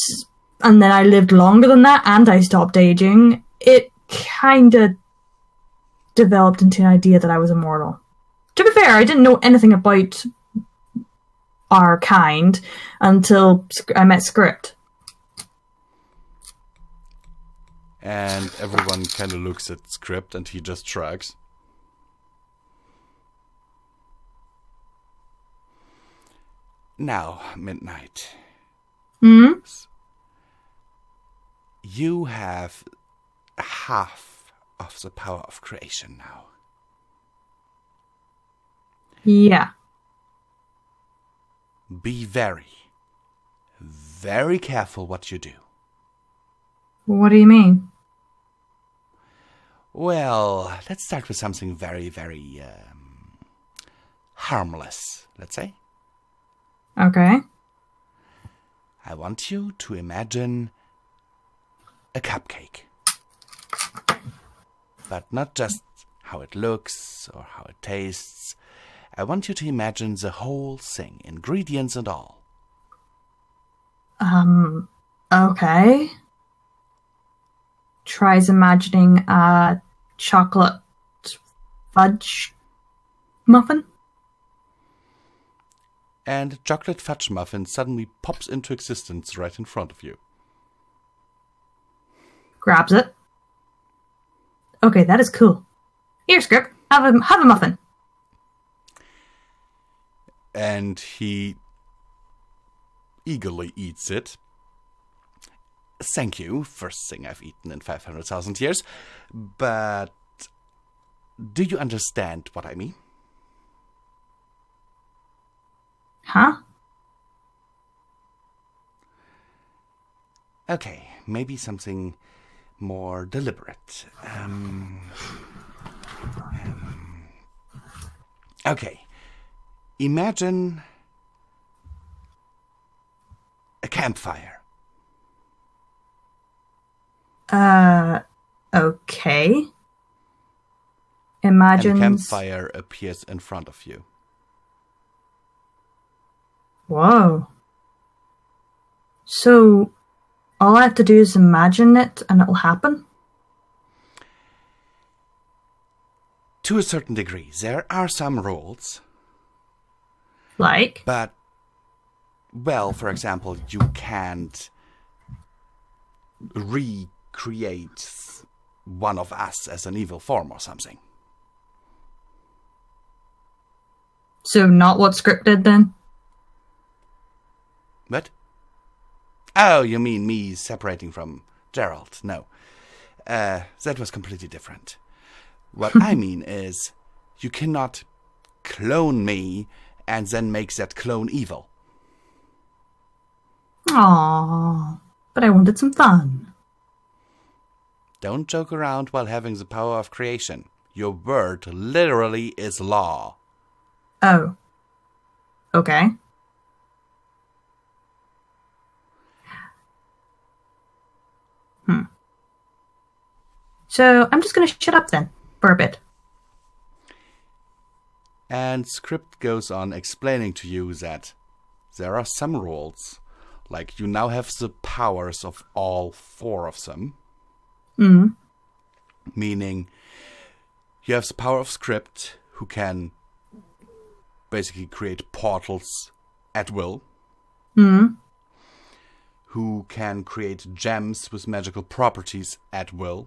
and then I lived longer than that, and I stopped aging, it kinda developed into an idea that I was immortal. To be fair, I didn't know anything about our kind until I met Script. And everyone kind of looks at Script and he just shrugs. Now, Midnight. Hmm? You have half of the power of creation now. Yeah. Be very, very careful what you do. What do you mean? Well, let's start with something very, very harmless, let's say. Okay. I want you to imagine a cupcake. But not just how it looks or how it tastes. I want you to imagine the whole thing, ingredients and all. Okay. Tries imagining a chocolate fudge muffin. And chocolate fudge muffin suddenly pops into existence right in front of you. Grabs it. Okay, that is cool. Here, Script, have a muffin. And he eagerly eats it. Thank you, first thing I've eaten in 500,000 years. But do you understand what I mean? Huh? Okay, maybe something more deliberate. Okay, imagine a campfire. Okay. Imagine. And a campfire appears in front of you. Whoa. So, all I have to do is imagine it and it'll happen? To a certain degree. There are some rules. Like? But, well, for example, you can't recreate one of us as an evil form or something. So not what's scripted then? What? Oh, you mean me separating from Gerald? No. That was completely different. What I mean is, you cannot clone me and then make that clone evil. Aww. but I wanted some fun. Don't joke around while having the power of creation. Your word literally is law. Oh. Okay. So, I'm just gonna shut up then, for a bit. And Script goes on explaining to you that there are some rules. Like, you now have the powers of all 4 of them. Meaning, you have the power of Script, who can basically create portals at will. Who can create gems with magical properties at will.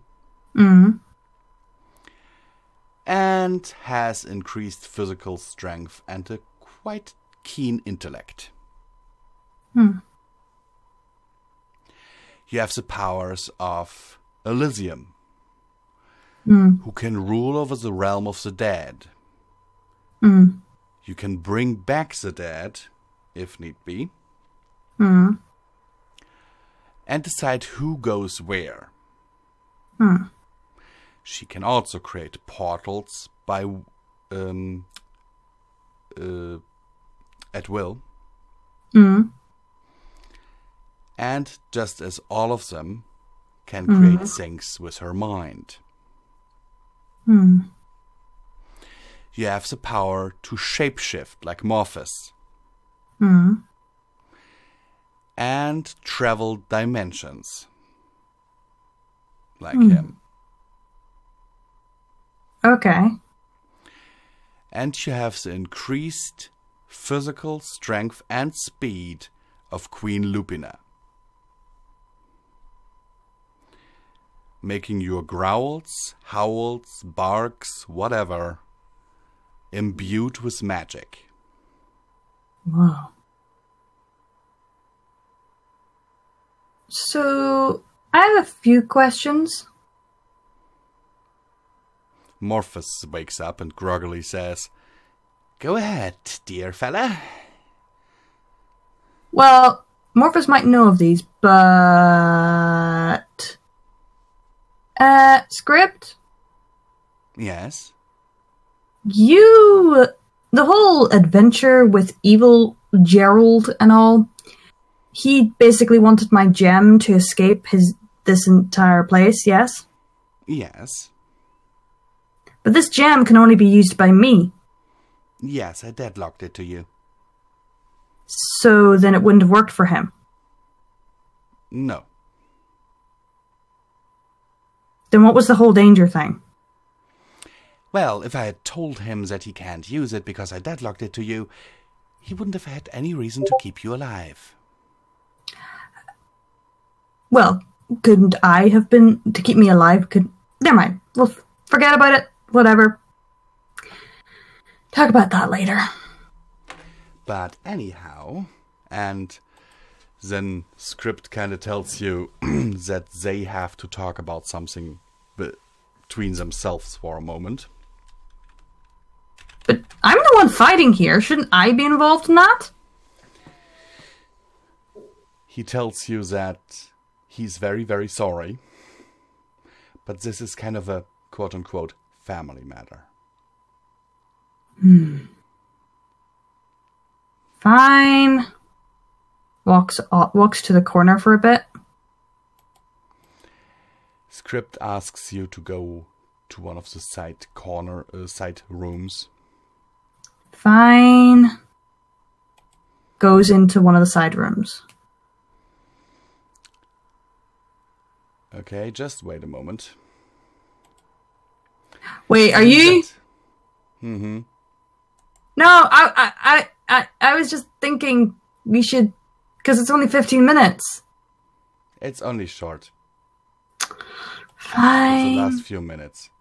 And has increased physical strength and a quite keen intellect. You have the powers of Elysium, who can rule over the realm of the dead. You can bring back the dead, if need be, and decide who goes where. She can also create portals by at will. And just as all of them can create things with her mind. You have the power to shapeshift like Morphus. And travel dimensions like him. Okay. And you have the increased physical strength and speed of Queen Lupina, making your growls, howls, barks, whatever, imbued with magic. Wow. So, I have a few questions. Morphus wakes up and groggily says, "Go ahead, dear fella." Well, Morphus might know of these, but... Script? Yes? The whole adventure with evil Gerald and all, he basically wanted my gem to escape this entire place, yes? Yes. But this gem can only be used by me. Yes, I deadlocked it to you. So then it wouldn't have worked for him. No. Then what was the whole danger thing? Well, if I had told him that he can't use it because I deadlocked it to you, he wouldn't have had any reason to keep you alive. Well, couldn't I have been to keep me alive? Never mind. We'll forget about it. Whatever. Talk about that later. But anyhow, and then Script kind of tells you that they have to talk about something between themselves for a moment. But I'm the one fighting here. Shouldn't I be involved in that? He tells you that he's very, very sorry, but this is kind of a quote-unquote family matter. Fine. Walks to the corner for a bit. Script asks you to go to one of the side rooms. Fine. Goes into one of the side rooms. Okay, just wait a moment. Wait, are you? Mm-hmm. No, I was just thinking we should, because it's only 15 minutes. It's only short. Fine. It's the last few minutes.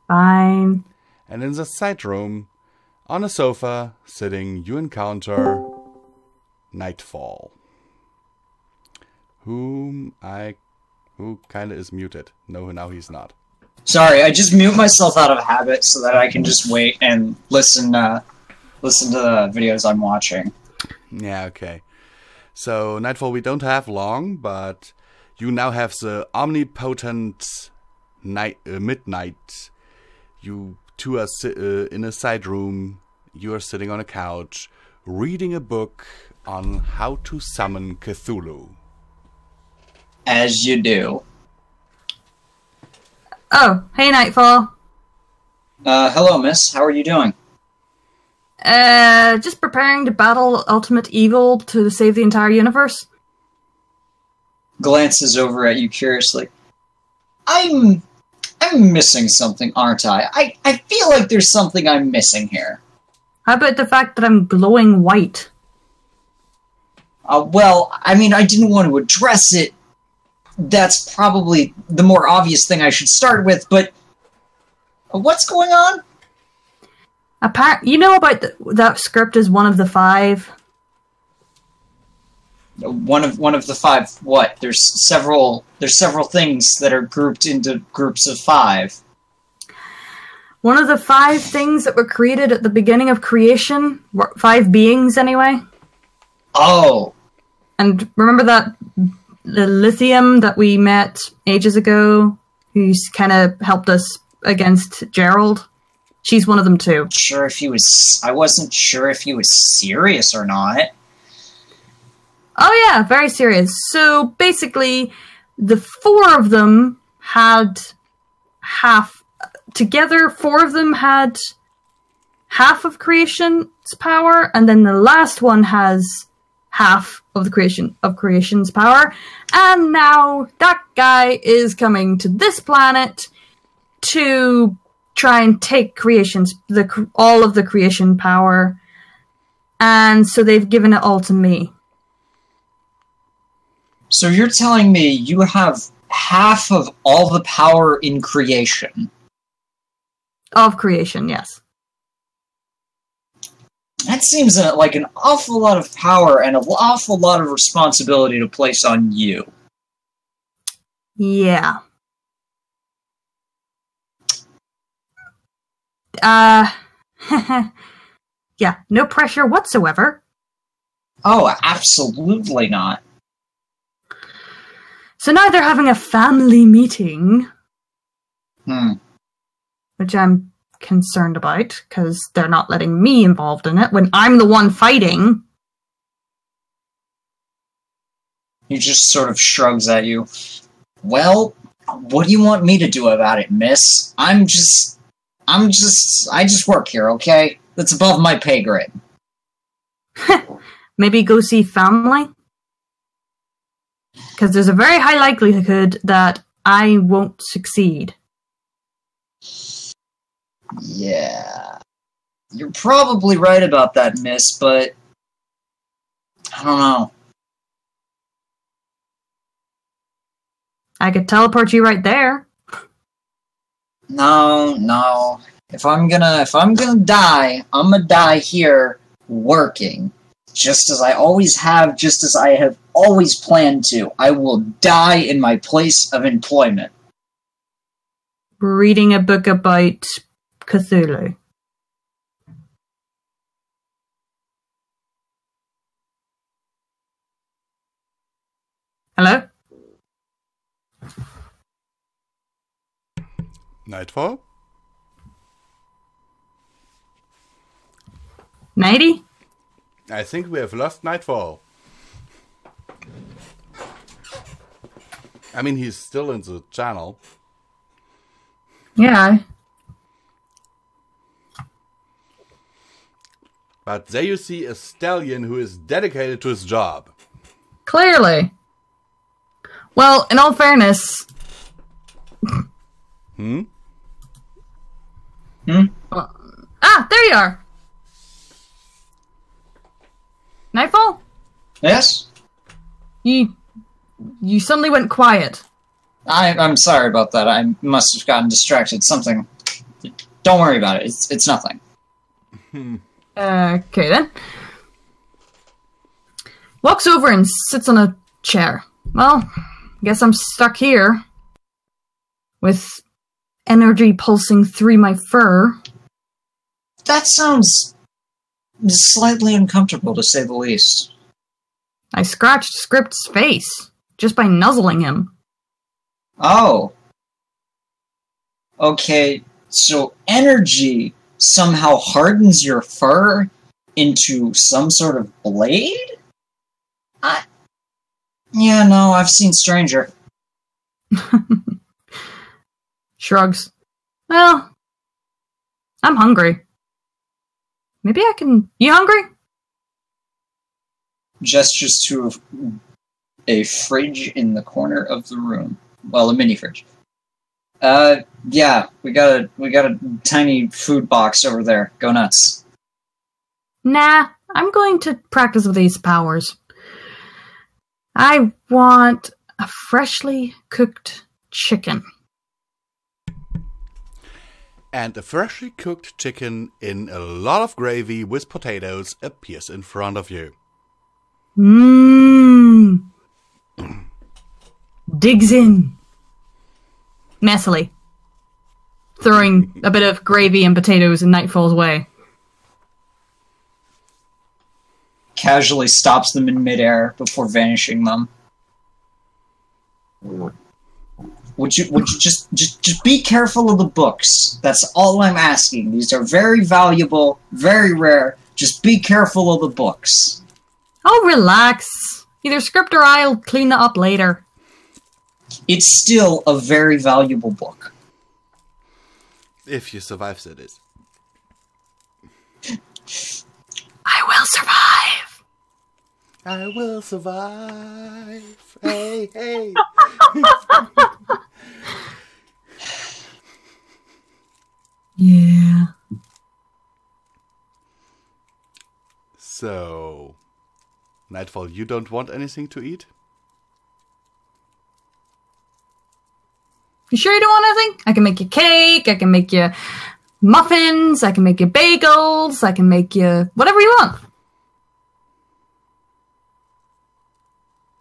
Fine. And in the side room, on a sofa, sitting, you encounter Nightfall, who kind of is muted. No, now he's not. Sorry, I just mute myself out of habit so that I can just wait and listen to the videos I'm watching. Yeah, okay. So, Nightfall we don't have long, but You now have the omnipotent midnight. You two are in a side room. You are sitting on a couch, reading a book on how to summon Cthulhu. As you do. Oh, hey, Nightfall. Hello, miss. How are you doing? Just preparing to battle ultimate evil to save the entire universe. Glances over at you curiously. I'm missing something, aren't I? I feel like there's something I'm missing here. How about the fact that I'm glowing white? Well, I mean, I didn't want to address it. That's probably the more obvious thing I should start with, but what's going on? You know about that script is one of the 5? One of the 5 what? There's several things that are grouped into groups of 5. One of the 5 things that were created at the beginning of creation, 5 beings anyway. Oh. And remember that the lithium that we met ages ago, who's kind of helped us against Gerald? She's one of them too. I wasn't sure if he was serious or not. Oh yeah, very serious. So basically, the 4 of them had together, 4 of them had half of creation's power, and then the last one has half of the creation's power. And now that guy is coming to this planet to try and take all of the creation power. And so they've given it all to me. So you're telling me you have half of all the power in creation? Of creation, yes. That seems like an awful lot of power and an awful lot of responsibility to place on you. Yeah. Yeah, no pressure whatsoever. Oh, absolutely not. So now they're having a family meeting. Which I'm concerned about, because they're not letting me involved in it when I'm the one fighting. He just sort of shrugs at you. Well, what do you want me to do about it, miss? I just work here, okay? That's above my pay grade. Maybe go see family? Because there's a very high likelihood that I won't succeed. Yeah. You're probably right about that, miss, but I don't know. I could teleport you right there. No. If I'm gonna die, I'm gonna die here working. Just as I always have, just as I have always planned to. I will die in my place of employment. Reading a book about Cthulhu. Hello? Nightfall? Nighty? I think we have lost Nightfall. I mean, he's still in the channel. Yeah. But there you see a stallion who is dedicated to his job. Clearly. Well, in all fairness... there you are! Nightfall? Yes? You suddenly went quiet. I'm sorry about that. I must have gotten distracted. Something. Don't worry about it. It's nothing. Okay then. Walks over and sits on a chair. Well, guess I'm stuck here. With energy pulsing through my fur. That sounds slightly uncomfortable, to say the least. I scratched Script's face. just by nuzzling him. Oh. Okay, so energy somehow hardens your fur into some sort of blade? Yeah, no, I've seen Stranger. Shrugs. Well, I'm hungry. Maybe I can... You hungry? Gestures to a fridge in the corner of the room. Well, a mini fridge. Yeah, we got a tiny food box over there. Go nuts. Nah, I'm going to practice with these powers. I want a freshly cooked chicken. And a freshly cooked chicken in a lot of gravy with potatoes appears in front of you. Mmm. Digs in. Messily. Throwing a bit of gravy and potatoes in Nightfall's way. Casually stops them in midair before vanishing them. Would you just be careful of the books? That's all I'm asking. These are very valuable, very rare. Just be careful of the books. Oh, relax. Either Script or I'll clean that up later. It's still a very valuable book. If you survive, that is. I will survive. I will survive. Hey, hey. Yeah. So, Nightfall, you don't want anything to eat? You sure you don't want anything? I can make you cake, I can make you muffins, I can make you bagels, I can make you whatever you want.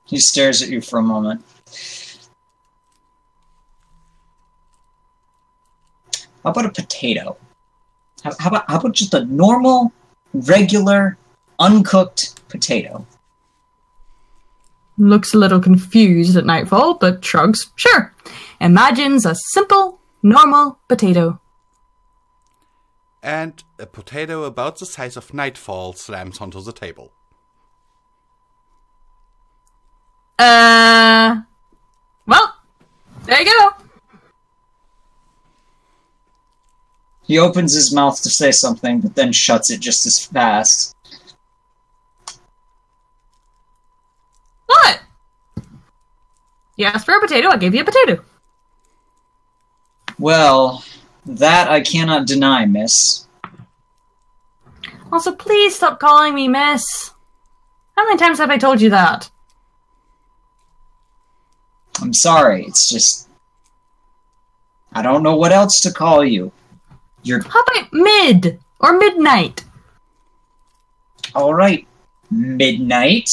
He stares at you for a moment. How about a potato? How about just a normal, regular, uncooked potato? Looks a little confused at Nightfall, but shrugs. Sure. Imagines a simple, normal potato. And a potato about the size of Nightfall slams onto the table. Well, there you go. He opens his mouth to say something, but then shuts it just as fast. What? You asked for a potato, I gave you a potato. Well, that I cannot deny, miss. Also, please stop calling me miss. How many times have I told you that? I'm sorry, it's just... I don't know what else to call you. You're... How about mid? Or midnight? Alright, midnight.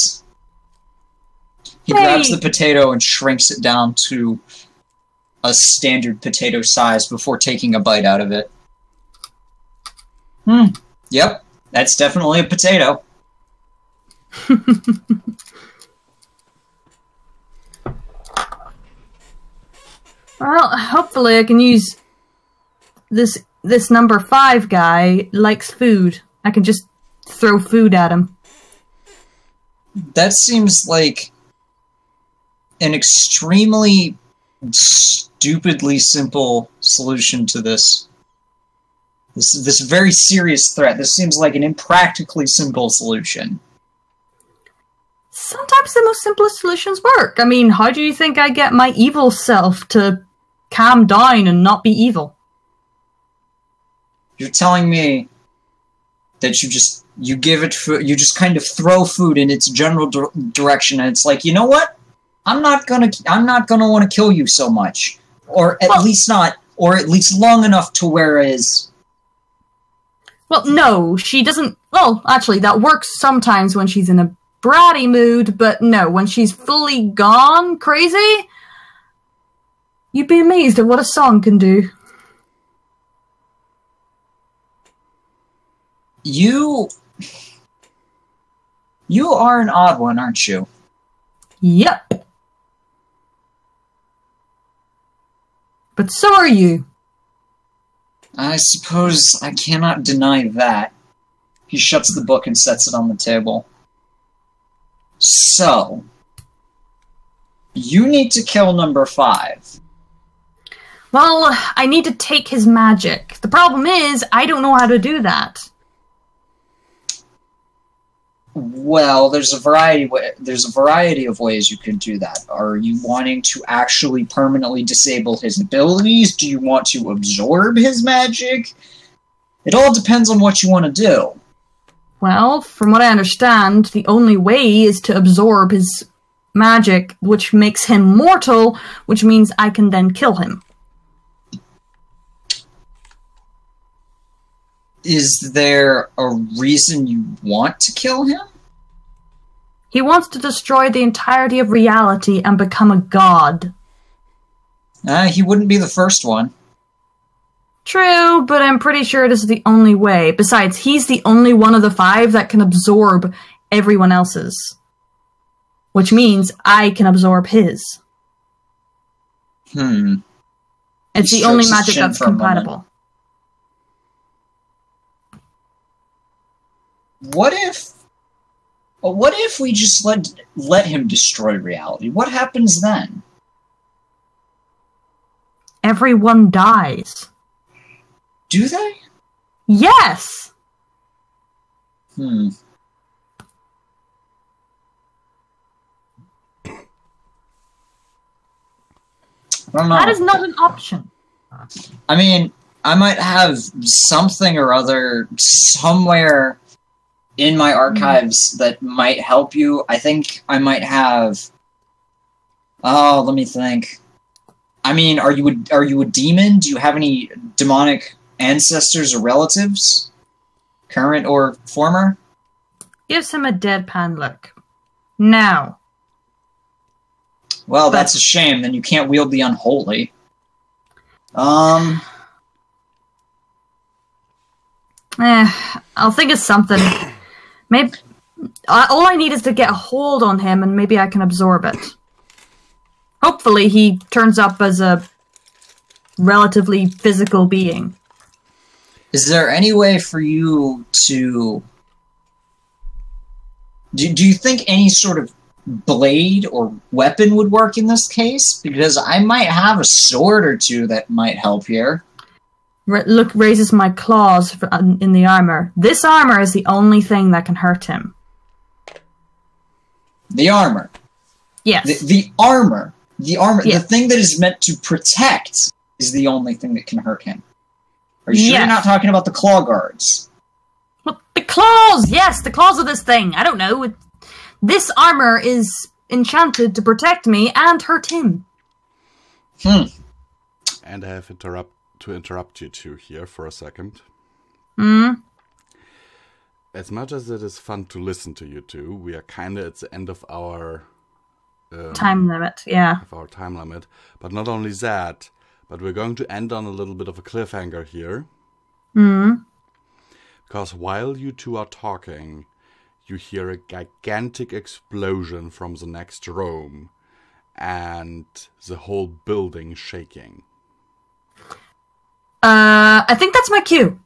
He grabs the potato and shrinks it down to a standard potato size before taking a bite out of it. Yep, that's definitely a potato. Well, hopefully I can use this number 5 guy likes food. I can just throw food at him. That seems like an extremely stupidly simple solution to this very serious threat. This seems like an impractically simple solution. Sometimes the most simplest solutions work. I mean, how do you think I get my evil self to calm down and not be evil? You're telling me that you give it food, you just kind of throw food in its general direction, and it's like, you know what? I'm not gonna want to kill you so much, or at least long enough to where is. Well, no, she doesn't. Well, actually, that works sometimes when she's in a bratty mood, but no, when she's fully gone crazy, you'd be amazed at what a song can do. You are an odd one, aren't you? Yep. But so are you. I suppose I cannot deny that. He shuts the book and sets it on the table. So, you need to kill number 5. Well, I need to take his magic. The problem is, I don't know how to do that. Well, there's a variety of ways you can do that. Are you wanting to actually permanently disable his abilities? Do you want to absorb his magic? It all depends on what you want to do. Well, from what I understand, the only way is to absorb his magic, which makes him mortal, which means I can then kill him. Is there a reason you want to kill him? He wants to destroy the entirety of reality and become a god. He wouldn't be the first one. True, but I'm pretty sure this is the only way. Besides, he's the only one of the 5 that can absorb everyone else's. Which means I can absorb his. It's the only magic that's compatible. What if we just let him destroy reality? What happens then? Everyone dies. Do they? Yes! I don't know. That is not an option. I mean, I might have something or other somewhere in my archives that might help you. I think I might have... Oh, let me think. I mean, are you a demon? Do you have any demonic ancestors or relatives? Current or former? Gives him a deadpan look. Now. Well, that's a shame. Then you can't wield the unholy. I'll think of something. Maybe all I need is to get a hold on him, and maybe I can absorb it. Hopefully, he turns up as a relatively physical being. Is there any way for you to... Do you think any sort of blade or weapon would work in this case? Because I might have a sword or two that might help here. Raises my claws in the armor. This armor is the only thing that can hurt him. The armor? Yes. The armor? The armor, yes. The thing that is meant to protect is the only thing that can hurt him. Are you sure you're not talking about the claw guards? Well, the claws! Yes, the claws of this thing. I don't know. This armor is enchanted to protect me and hurt him. And I have to interrupt you two here for a second. As much as it is fun to listen to you two, we are kind of at the end of our... time limit, yeah. Of our time limit. But not only that, but we're going to end on a little bit of a cliffhanger here. Because while you two are talking, you hear a gigantic explosion from the next room, and the whole building shaking. I think that's my cue.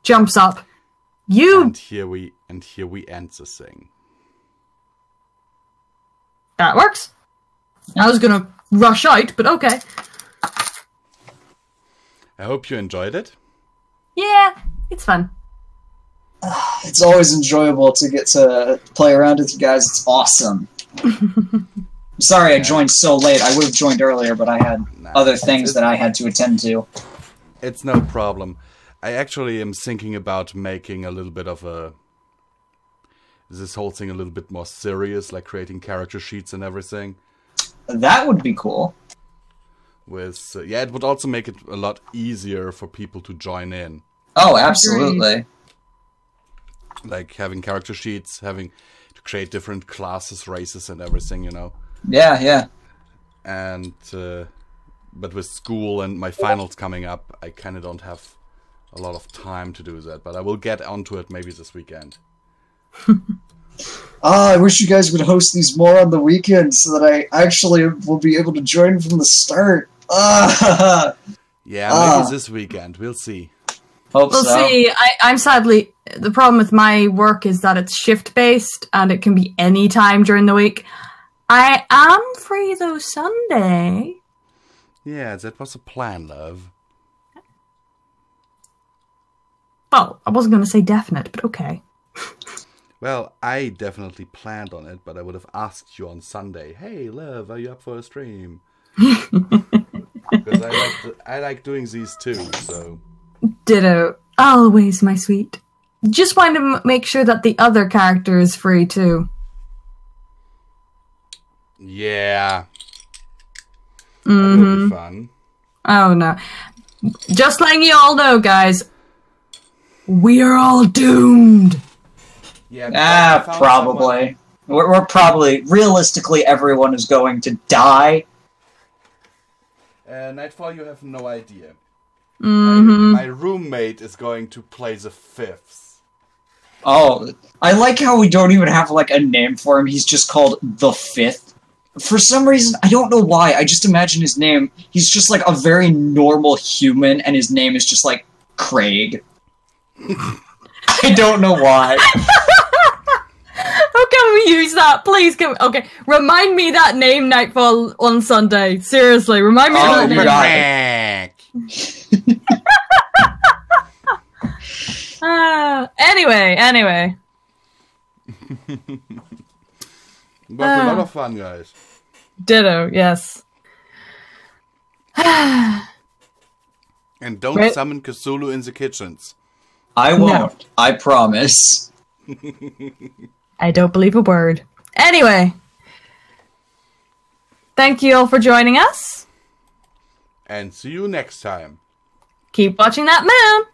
Jumps up. And here we end the thing. That works. I was gonna rush out, but okay. I hope you enjoyed it. Yeah, it's fun. It's always enjoyable to get to play around with you guys. It's awesome. I'm sorry I joined so late. I would have joined earlier, but I had other things that I had to attend to. It's no problem. I actually am thinking about making a little bit of this whole thing a little bit more serious, like creating character sheets and everything. That would be cool. With it would also make it a lot easier for people to join in. Oh, absolutely. Like having character sheets, having to create different classes, races, and everything, you know. Yeah, yeah. And but with school and my finals coming up, I kind of don't have a lot of time to do that. But I will get onto it maybe this weekend. I wish you guys would host these more on the weekend so that I actually will be able to join from the start. Yeah, maybe it's this weekend. We'll see. Hope We'll so. see. I'm sadly, the problem with my work is that it's shift-based, and it can be any time during the week. I am free, though, Sunday. Yeah, that was a plan, love. Well, I wasn't going to say definite, but okay. Well, I definitely planned on it, but I would have asked you on Sunday, hey, love, are you up for a stream? Because I like doing these too, so... Ditto. Always, my sweet. Just want to make sure that the other character is free, too. Yeah. That'll be fun. Oh, no. Just letting you all know, guys, we are all doomed. Yeah, Probably. We're probably... Realistically, everyone is going to die. Nightfall, you have no idea. Mm-hmm. My roommate is going to play the fifths. Oh, I like how we don't even have, like, a name for him. He's just called The Fifth. For some reason, I don't know why, I just imagine his name, he's just, like, a very normal human, and his name is just, like, Craig. I don't know why. How can we use that? Please, okay, remind me that name, Nightfall, on Sunday. Seriously, remind me Oh, of you that name. got it. Anyway. It was a lot of fun, guys. Ditto, yes. And don't Right. summon Cthulhu in the kitchens. I won't. I promise. I don't believe a word. Anyway. Thank you all for joining us. And see you next time. Keep watching that moon.